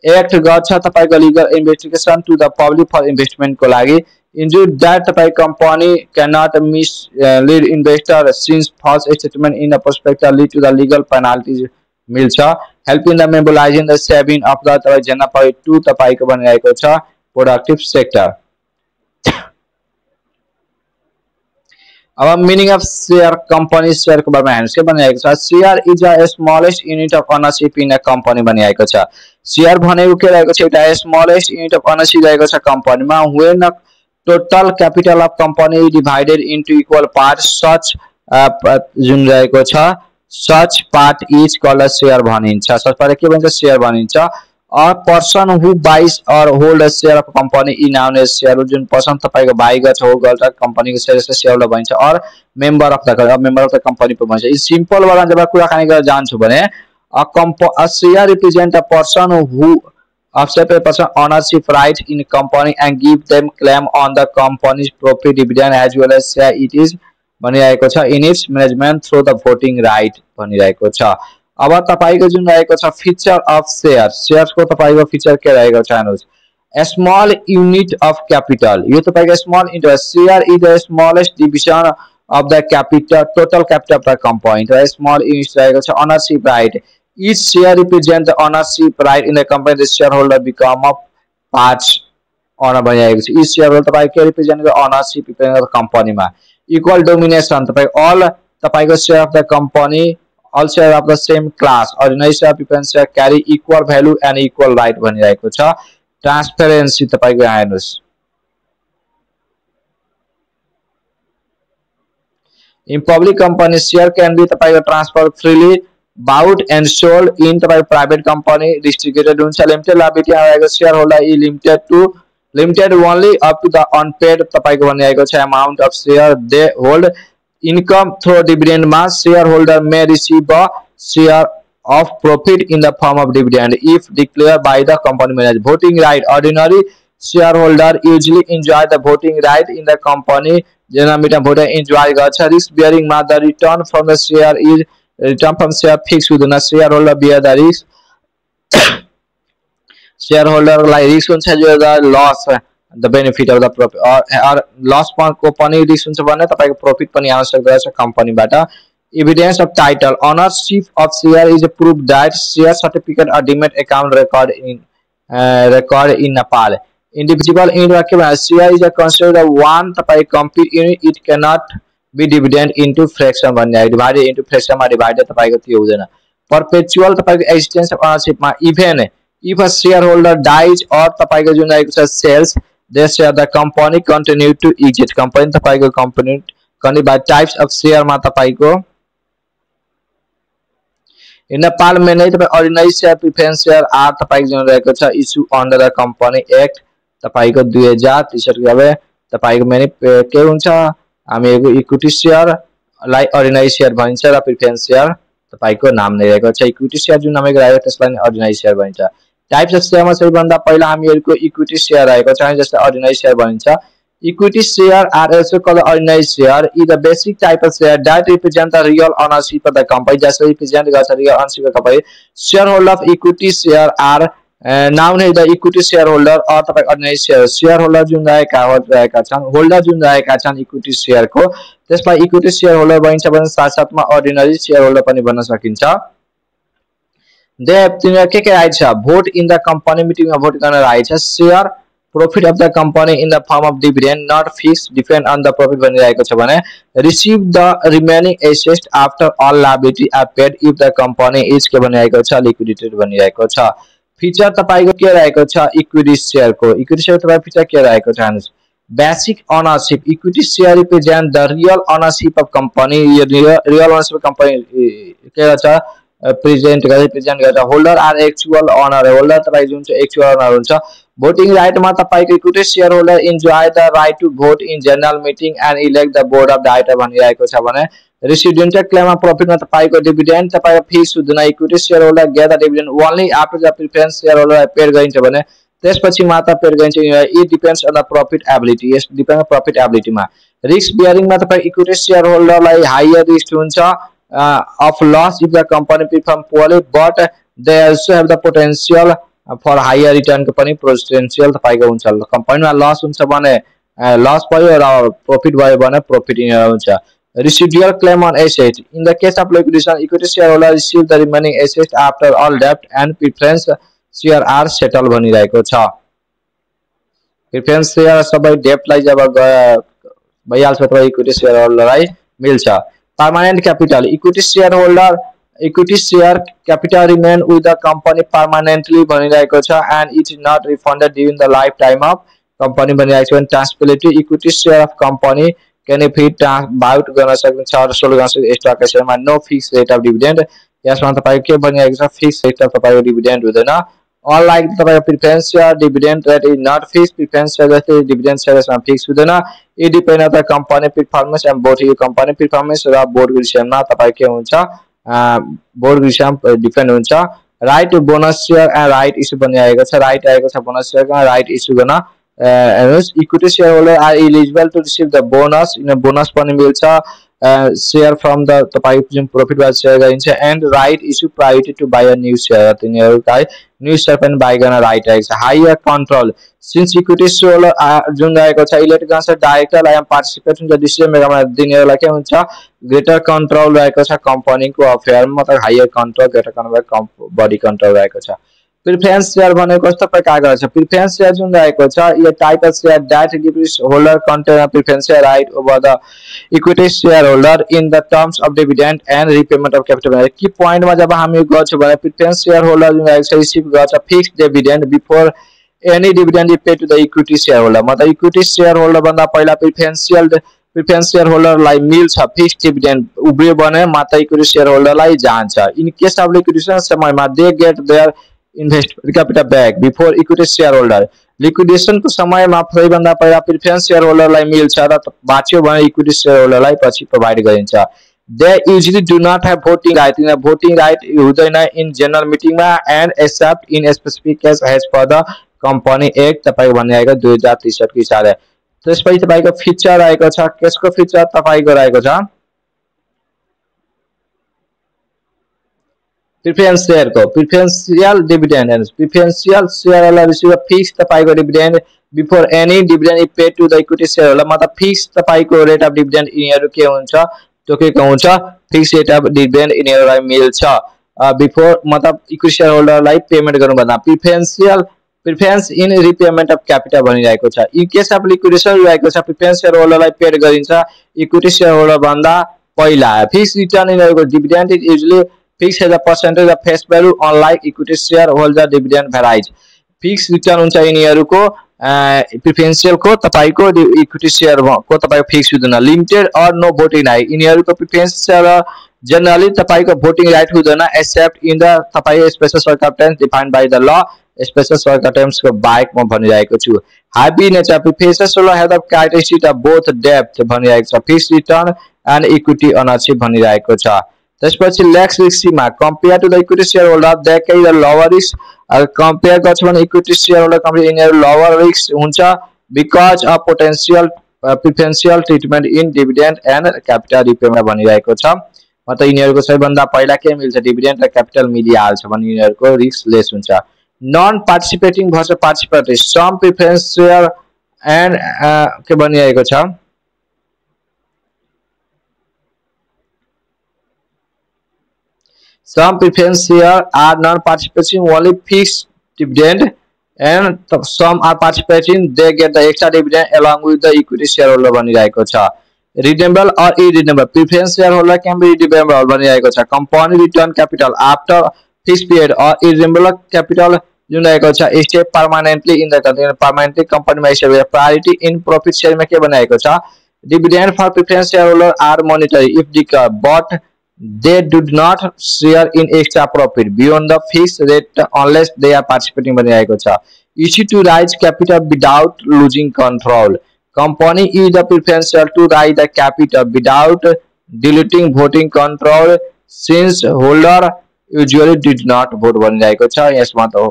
एक्ट गर्छ तपाईको legal investigation to the public for investment को लागि, ensure that the company cannot mislead investor since false statement in the prospectus lead to the legal penalties मिल्छ, help in the mobilizing the saving of the जनपद two तपाईको बनिरहेको छ productive sector. अब meaning of share, company share को बारेमा हेर्नुस् के बनिरहेको छ। Share is a smallest unit of ownership in a company बनिरहेको छ। शेयर भनेको के रहेको छ, एउटा स्मलेस्ट युनिट अफ ओनरशिप रहेको छ कंपनीमा। When total capital of company divided into equal parts, such जुन रहेको छ such part is called a share भनिन्छ। such part के भन्छ, share भनिन्छ। a person who buys or hold a share of company is known as share, जुन person तपाईको by गर्छ होल्ड गर्छ कंपनी को शेयर से शेयर भनिन्छ, और member of the company pay भन्छ। इज सिंपल वाला जब कुराकानी गरेर जान्छु भने a share represent a person who of separate person ownership right in company and give them claim on the company's profit, dividend as well as share it is भनिरहेको छ in its management through the voting right भनिरहेको छ। अब तपाईको जुन रहेको छ feature of share, shares को तपाईको फीचर के रहेको छ हेर्नुस्, स्मल युनिट अफ क्यापिटल, यो तपाईको small unit, share is the smallest division of the capital total capital of the company, र स्मल युनिट रहेको छ ownership right. Each share represents the ownership right in the company. The shareholder become a parts owner बनिरहेको छ। Each shareholder तपाईको के represent गर्छ, ownership represent गर्छ कम्पनीमा। इक्वल डोमिनेसन तपाईको all तपाईको share of the company, all share of the same class, ordinary share, preference share carry equal value and equal right भनिरहेको छ। ट्रान्सपेरेन्सी तपाईको यहाँ हेर्नुस्, in public company share can be तपाईको transfer freely, bought and sold in the private company, distributed limited liability shareholder is limited only up to the unpaid amount of share they hold. Income through dividend mass, shareholder may receive a share of profit in the form of dividend if declared by the company manager. Voting right, ordinary shareholder usually enjoy the voting right in the company. General meeting voter enjoy risk bearing mass, the return from the share is return from share fixed within a shareholder bear the risk. Shareholder like risk the loss, the benefit of the profit or loss company risk profit pani company bata. Evidence of title, ownership of share is a proof that share certificate or demat account record in Nepal. Individual in share is a considered one complete unit, it cannot be divided into fraction divided into fraction divided perpetual existence of ownership even if a shareholder dies or sells, they share the company continue to exist company company by types of share in Nepal managed by ordinary share, preference share are issue under the company act 2063 equity share लाई ordinary share भनिन्छ र preference share तपाईको नाम नै रहेको छ। Equity share जुन नामको रहेको त्यसलाई अर्डिनरी शेयर भनिन्छ। टाइप्स अफ शेयरमा सबैभन्दा पहिला हामीहरुको इक्विटी शेयर रहेको छ जस्तै अर्डिनरी शेयर भनिन्छ। Equity share are also called ordinary share is the basic type of share that represent the real ownership of the company, जसले रिप्रेजेन्ट गर्छ real ownership of company. shareholder of equity share are noun है the equity shareholder और तपाईको ordinary shareholder जुन रहेका छन् holder जुन रहेका छन् इक्विटी शेयर को त्यसलाई इक्विटी शेयरहोल्डर भनिन्छ भने साथसाथमा अर्डिनरी शेयरहोल्डर पनि भन्न सकिन्छ। दे के राइट छ, भोट इन द कंपनी मिटिङमा भोट गर्न राइट छ। Share profit of the company in the form of dividend not fix depend on the profit भनिरहेको छ भने receive the remaining asset after all liability are paid if the company is के भनिरहेको छ liquidated भनिरहेको छ। Feature तपाईको के रहेको छ इक्विटी शेयरको इक्विटी शेयर तपाईको फिचर के रहेको छ हेर्नुस् basic ownership equity share represent the real ownership of company real ownership of company के छ प्रेजेन्ट गर्छ holder are actual owner holder तपाई जुन चाहिँ एक्चुअल ओनर हुन्छ भोटिङ राइट मा तपाईको equity share holder enjoy the right to vote in general meeting and elect the board of director भनिरहेको छ भने रेसिडेन्टल क्लेम मा प्रॉफिट मा तपाईको डिभिडेन्ड तपाईको फिक्स हुँदैन equity share holder get the dividend only after the preference share holder paid गरिन्छ भने त्यसपछि मात्र पेड गरिन्छ it depends on the profit ability यस डिपेन्ड प्रॉफिट एबिलिटी मा रिस्क बियरिङ मा तपाईको इक्विटी शेयर होल्डरलाई हायर रिस्क हुन्छ of loss if the company perform poorly, but they also have the potential for higher return company potential तपाईको हुन्छ कम्पनीमा loss हुन्छ भने लस भयो र प्रॉफिट भयो भने प्रॉफिट हुन्छ residual claim on asset in the case of liquidation equity shareholder receive the remaining assets after all debt and preference share are settled भनिरहेको छ preference share सबै डेब्ट लाई जब भइहाल्छ तपाईको इक्विटी शेयरहोल्डरलाई मिल्छ permanent capital equity share capital remain with the company permanently भनिरहेको छ and it is not refunded during the lifetime of company भनिरहेको छ transferability equity share of company can be bought गर्न सकिन्छ र सोल्ड गर्न सकिन्छ स्टक शेयरमा no fixed rate of dividend यसमा तपाईको के भनिरहेको छ fixed rate of तपाईको डिभिडेन्ड हुँदैन unlike तपाईको preference share dividend rate is not fixed preference share जस्तै डिभिडेन्ड शेयरमा फिक्स हुँदैन it depend on the company performance and both यो कम्पनी परफर्मेन्स र बोर्ड डिसिजनमा तपाईको के हुन्छ बोर्ड डिसिजन डिपेन्ड हुन्छ right bonus share and right issue पनि आएको छ राइट आएको छ बोनस शेयरको राइट इस्यु गर्न equity share holder are eligible to receive the bonus in bonus पनि मिल्छ share from the जुन प्रॉफिट वाला शेयर गरिन्छ and right issue priority to buy a new share तिनीहरुलाई न्यू शेयर पनि बाय गर्न राइट आएको छ higher control since equity share जुन रहेको छ इलेक्ट गर्न director I am participate in the decision मेकरमा दिनेहरुलाई के हुन्छ ग्रेटर कन्ट्रोल रहेको छ कम्पनीको अफेयरमा मतलब higher control greater control body control रहेको छ प्रिफरेन्स शेयर भनेको कस्तो प्रकारको छ प्रिफरेन्स शेयर जुन रहेको छ यो type of share that gives holder contain preference share right over the equity share holder in the terms of dividend and repayment of capital key point मा जब हामी गर्छौं भने प्रिफरेन्स शेयर होल्डर जुन रहेको छ रिसिभ गर्छ fixed dividend before any dividend is paid to the equity share holder मतलब इक्विटी शेयर होल्डर भन्दा पहिला प्रिफरेन्स शेयर होल्डरलाई मिल्छ फिक्स्ड डिभिडेन्ड उब्रियो भने मात्र इक्विटी शेयर होल्डरलाई जान्छ इन केस अफ लिक्विडेसन समयमा they get their invest capital back before equity share holder liquidation को समय में सबै भन्दा पहिला प्रिफरेन्स शेयर होल्डरलाई मिल्छ र बाँच्यो भने इक्विटी शेयर होल्डरलाई पछि प्रोवाइड गरिन्छ they usually do not have voting right in voting right हुँदैन इन जनरल मिटिङ मा and except in specific case as per the company act तपाईको भनिएको 2063 को हिसाबले त्यसपछि तपाईको फिचर रहेको छ केसको फिचर तपाईको रहेको छ preferential dividend and preferential share holder receive fix तपाईको dividend before any dividend is paid to the equity share holder मतलब फिक्स तपाईको रेट अफ डिभिडेन्ड यिनीहरु के हुन्छ तोकेको हुन्छ फिक्स रेट अफ डिभिडेन्ड यिनीहरुलाई मिल्छ बिफोर मतलब इक्विटी शेयर होल्डरलाई पेमेन्ट गर्नु भन्दा preference in repayment of capital भनिरहेको छ इन केस अफ लिक्विडेसन रहेको छ प्रिफरेन्स शेयर होल्डरलाई पेड गरिन्छ इक्विटी शेयर होल्डर भन्दा पहिला फिक्स रिटर्न यिनीहरुको dividend is usually fixed as a percentage of face value unlike equity shareholder dividend varies fixed return हुन्छ यिनीहरुको प्रिफरेन्शियल को तपाईको इक्विटी शेयर को तपाईको फिक्स हुँदैन limited or no voting right यिनीहरुको प्रिफरेन्शियल जनरली तपाईको भोटिङ राइट हुँदैन एक्सेप्ट इन द तपाईको special circumstances defined by the law special circumstances को बाइक म भनिरहेको छु हाबी nature preferential have the characteristic of both डेप्थ भनिरहेको छ fix return and equity ownership भनिरहेको छ त्यसपछि लेक्स रिस्कमा compare to the equity share holder they carry the lower risk compare गर्छ भने equity share holder company यिनीहरु lower risk हुन्छ because of potential preferential treatment in dividend and capital repayment भनिरहेको छ मतलब यिनीहरुको सबैभन्दा पहिला के मिल्छ डिभिडेन्ड र क्यापिटल मिलिहाल्छ भने यिनीहरुको रिस्क लेस हुन्छ non participating versus participatory some preference share and के भनिरहेको छ some preference share are non-participating only fixed dividend and some are participating they get the extra dividend along with the equity shareholder भनिरहेको छ redeemable or irredeemable preference shareholder can be redeemable भनिरहेको छ company return capital after fixed period or irredeemable capital जुन रहेको छ stay permanently in the country permanently कम्पनीमा stay गरेर priority in profit शेयरमा के बनाएको छ dividend for preference shareholder are monetary if declared but they do not share in extra profit beyond the fixed rate unless they are participating baniरहेको छ issue to raise capital without losing control company is the preference share to raise the capital without diluting voting control since holder usually did not vote baniरहेको छ यसमा त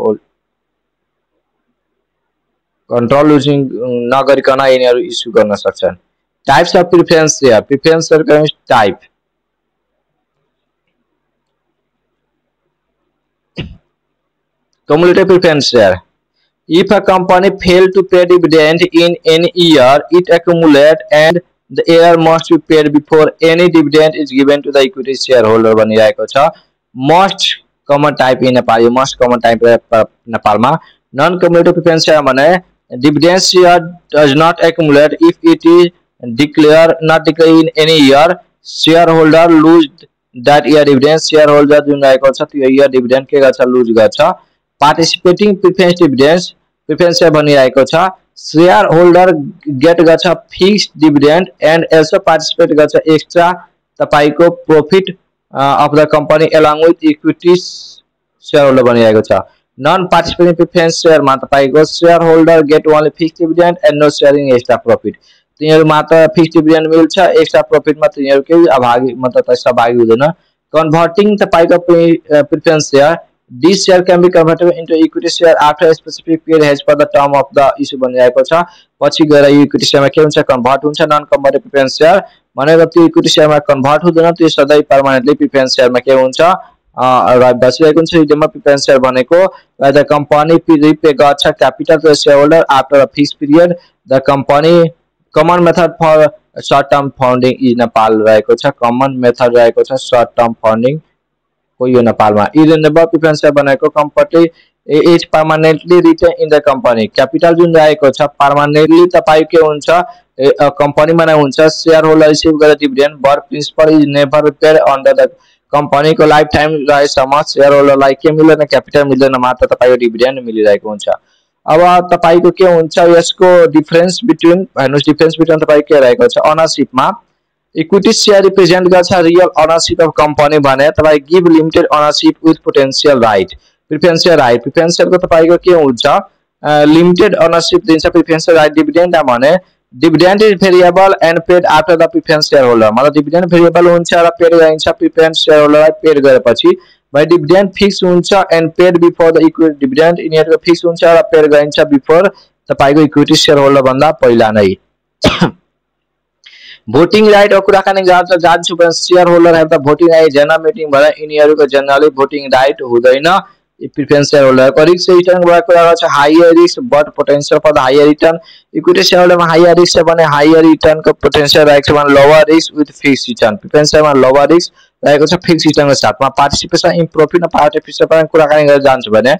control losing नगरिकन यिनीहरु issue गर्न सक्छन् types of preference share को type cumulative preference share. If a company fails to pay dividend in any year, it accumulates and the year must be paid before any dividend is given to the equity shareholder. बनिरहेको छ most common type in Nepal. Most common type नेपालमा non-cumulative preference share भने dividend share does not accumulate if it is not declared in any year. Shareholder lose that year dividend. Shareholder जुन रहेको छ त्यो year dividend के गर्छ lose गर्छ. Participating preference dividends preference share बनिरहेको छ shareholder get गर्छ fixed dividend and also participate गर्छ extra तपाईको profit of the company along with equity shareholder बनिरहेको छ non participating preference share मा तपाईको shareholder get only fixed dividend and no sharing extra profit तिनीहरु मात्र fixed dividend मिल्छ extra profit मा तिनीहरु केही अभागी मतलब सहभागी हुँदैन converting तपाईको preference share this share can be converted into equity share after a specific period has per the term of the issue बनिरहेको छ पछि गएर equity share मा के हुन्छ कन्भर्ट हुन्छ non convertible preference share भनेको त्यो equity share मा कन्भर्ट हुँदैन त्यो सधैं permanently preference share मा के हुन्छ बसिरहेको हुन्छ रिडेमर preference share भनेको the company repay गर्छ capital to the shareholder after a fixed period the company common method for short term funding is Nepal रहेको छ common method रहेको छ short term funding यो नेपालमा इरेनेबल प्रिफरेन्स शेयर बनाएको company is permanently retain in the company capital जुन रहेको छ परमानेन्टली तपाई के हुन्छ कम्पनीमा नै हुन्छ शेयर होल्डर रिसिभ गरेर dividend but principal is never paid under the company को लाइफ टाइम रहेसम्म शेयर होल्डरलाई के मिल्दैन क्यापिटल मिल्दैन मात्र तपाईको डिभिडेन्ड मिलिरहेको हुन्छ अब तपाईको के हुन्छ यसको डिफरेन्स बिट्विन हेर्नुस् डिफरेन्स बिट्विन तपाई के रहेको छ ओनरशिपमा इक्विटी शेयर रिप्रेजेंट गर्छ रियल ओनरशिप अफ कंपनी भने तपाई give limited ownership with potential right preference share को तपाईको के हुन्छ लिमिटेड ओनरशिप दिन्छ प्रिफरेंस राइट डिभिडेन्ड भने dividend is variable and paid after the preference share holder मतलब डिभिडेन्ड भेरिएबल हुन्छ र पेड गरिन्छ प्रिफरेंस शेयर होल्डरलाई पेड गरेपछि भाइ डिभिडेन्ड फिक्स हुन्छ and paid before the equity dividend इनिहरुको फिक्स हुन्छ र पेड गरिन्छ बिफोर तपाईको इक्विटी शेयर होल्डर भन्दा पहिला नै voting right or कुराकानी जान्छु भने share holder have the voting right general meeting भएर यिनीहरुको जनरली भोटिङ राइट हुँदैन प्रिफरेन्स शेयर होल्डर को रिस्क रिटर्न को कुरा गर्छ higher risk but potential for the higher return equity share holder मा हायर रिस्क छ भने हायर रिटर्न को पोटेंशियल रहेको छ भने lower risk with fix return preference share मा लोअर रिस्क रहेको छ फिक्स रिटर्न को साथमा पार्टिसिपेसन इन प्रॉफिट न पार्टिसिपेसन कुराकानी गरेर जान्छु भने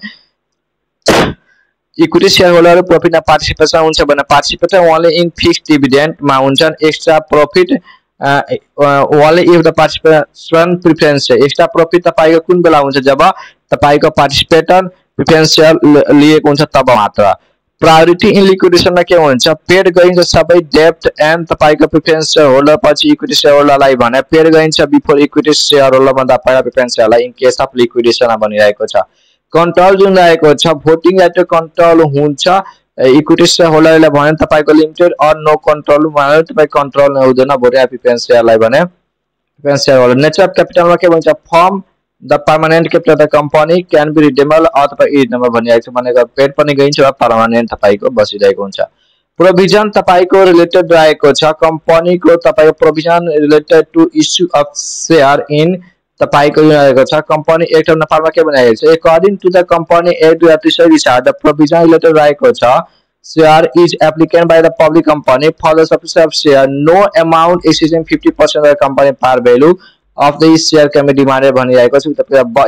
इक्विटी शेयरहोल्डर प्रॉफिट ना पार्टिसिपेसन हुन्छ भने participation only in fixed dividend मा हुन्छन् extra profit only if the participation preference extra profit तपाईको कुन बेला हुन्छ जब तपाईको पार्टिसिपेटर प्रिफरेन्स शेयर लिएको हुन्छ तब मात्र प्रायोरिटी इन लिक्विडेशन मा के हुन्छ पेड गरिन्छ सबै डेब्ट एन्ड तपाईको प्रिफरेन्स शेयरहोल्डर पछि इक्विटी शेयरहोल्डरलाई भने पेड गरिन्छ बिफोर इक्विटी शेयरहोल्डर भन्दा पहिला प्रिफरेन्स शेयरलाई इन केस अफ लिक्विडेशन बनिरहेको छ कन्ट्रोल जुन रहेको छ भोटिङ राइट कन्ट्रोल हुन्छ इक्विटी शेयरहोल्डरले भने तपाईको लिमिटेड अर नो कन्ट्रोल भने तपाई कन्ट्रोल हुँदैन भोटिङ प्रिफरेन्स शेयरलाई भने preference shareholder nature of capital मा के भन्छ form the permanent capital of the company can be redeemable अथवा इरिडेमेबल भनिरहेको छ भनेको पेड पनि गइन्छ र पर्मानेन्ट तपाईको बसिरहेको हुन्छ प्रोभिजन तपाईको रिलेटेड रहेको छ कम्पनीको तपाईको provision related to issue of share in तपाईको रहेको छ कंपनी एक्ट अफ नेपालमा के बनाएको छ according to the company act 2023 the provision related रहेको छ share is applicable by the public company for the subscription of share no amount exceeding 50% of the company par value of the share can be demanded भनिरहेको छ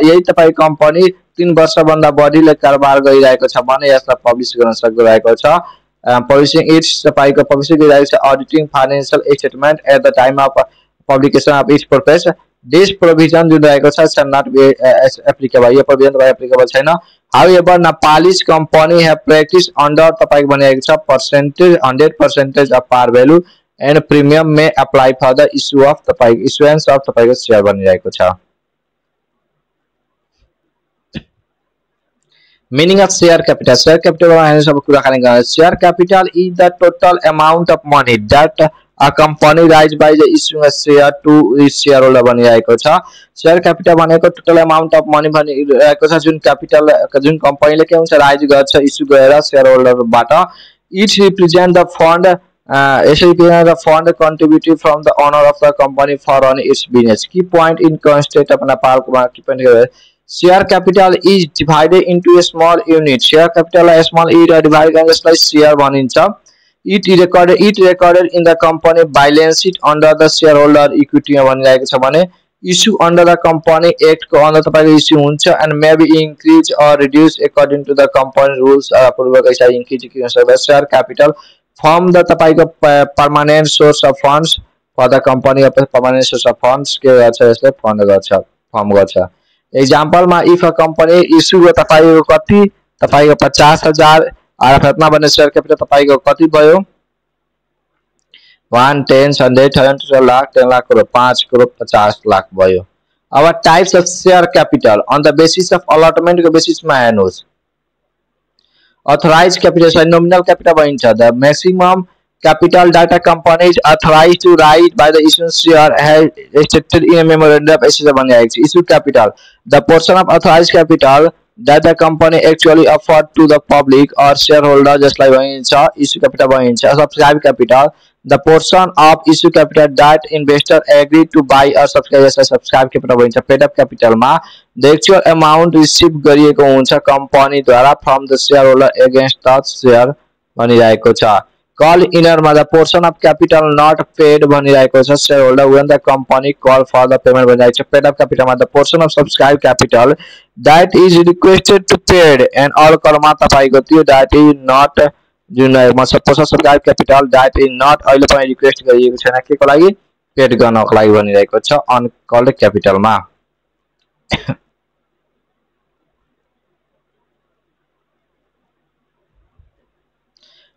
यही तपाई company 3 वर्ष भन्दा बढीले कारोबार गरिरहेको छ भने यसलाई पब्लिश गर्न सकिरहेको छ पब्लिशिङ इट्स तपाईको पब्लिश गरिरहेको छ auditing financial statement at the time of publication of each purpose this provision जुन रहेको छ shall not be applicable, यो प्रोभिजन तपाईँ एप्लिकेबल छैन। However, Nepalese company have practiced under तपाईको भनेको छ percentage 100% of par value and premium may apply for the issuance of तपाईको शेयर भनिरहेको छ। Meaning of share capital. Share capital सब कुराकानी गर्ने। Share capital is the total amount of money that a company raised by the issuing a share to its shareholder भनिरहेको छ। Share capital भनेको total amount of money भनिरहेको छ जुन capital जुन कम्पनीले के हुन्छ राइज गर्छ इस्यु गरेर शेयरहोल्डर बाट। It represent the fund represent the fund contributed from the owner of the company for running its business. Key point in constituent of Nepal key point share capital is divided into a small unit. Share capital a small unit divided into share भनिन्छ। It recorded in the company balance sheet under the shareholder equity भनिरहेको छ भने issue under the company act को under तपाईको issue हुन्छ and may be increased or reduced according to the company rules पूर्वक ऐसा increase किन सक्छ। Share capital form the तपाईको permanent source of funds for the company of permanent source of funds के गर्छ यसले फन्ड गर्छ फर्म गर्छ। Example मा if a company issue तपाईको कति तपाईको 50,000 और प्रथमा बने शेयर कैपिटल तपाईको कति भयो 1 10 100 100 लाख 10 लाख करोड 5 करोड 50 लाख भयो। Our types of share capital on the basis of allotment को बेसिस मा हेर्नुस्। Authorized capital nominal capital भनिन्छ। The maximum capital that a company is authorized to raise by the issuance share has stated in a memorandum of issue भनिरहेको छ। Issue capital the portion of authorized capital that the company actually offered to the public or shareholder जसलाई भनिन्छ issue capital भनिन्छ। Subscribed capital the portion of issue capital that investor agreed to buy or subscribe यसलाई subscribed capital भनिन्छ। Paid up capital मा the actual amount received गरिएको हुन्छ company द्वारा from the shareholder against the share भनिरहेको छ। Call inner मा the portion of capital not paid भनिरहेको छ shareholder when the company call for the payment भनिरहेको छ। Paid up capital मा the portion of subscribed capital that is requested to paid and all call मा तपाईको त्यो that is not जुन portion of subscribed capital that is not अहिले पनि request गरिएको छैन के को लागि पेड गर्नको लागि भनिरहेको छ uncalled capital मा।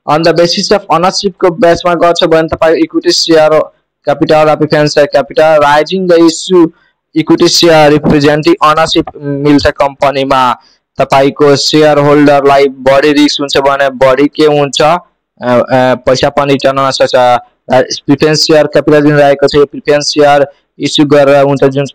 On the basis of ownership को बेस मा गर्छ भने तपाईको equity share capital preference share capital raising the issue equity share representing ownership मिल्छ कम्पनी मा तपाईको शेयर होल्डर लाई बढी रिस्क हुन्छ भने बढी के हुन्छ पैसा पनि रिटर्न हुन सक्छ। प्रिफरेन्स शेयर कैपिटल जुन रहेको छ प्रिफरेन्स शेयर इश्यू गरेर हुन्छ जुन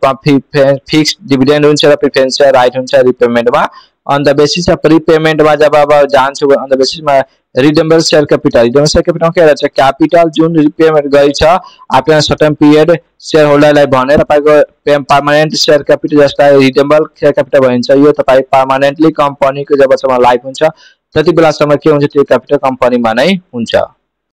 फिक्स्ड डिभिडेन्ड हुन्छ र प्रिफरेन्स शेयर राइट हुन्छ रिपेमेन्ट मा। On the basis of repayment मा जब अब जान्छ on the basis मा redeemable share capital के रहन्छ क्यापिटल जुन रिपेमेन्ट गरिछ आफ्टर सर्टेन पिरियड शेयर होल्डरलाई भने तपाईको पर्मानेन्ट शेयर क्यापिटल जसलाई रिडेमेबल शेयर क्यापिटल भनिन्छ। यो तपाई पर्मानेन्टली कम्पनीको जबसम्म लाइफ हुन्छ त्यति बेलासम्म के हुन्छ त्यो क्यापिटल कम्पनीमा नै हुन्छ।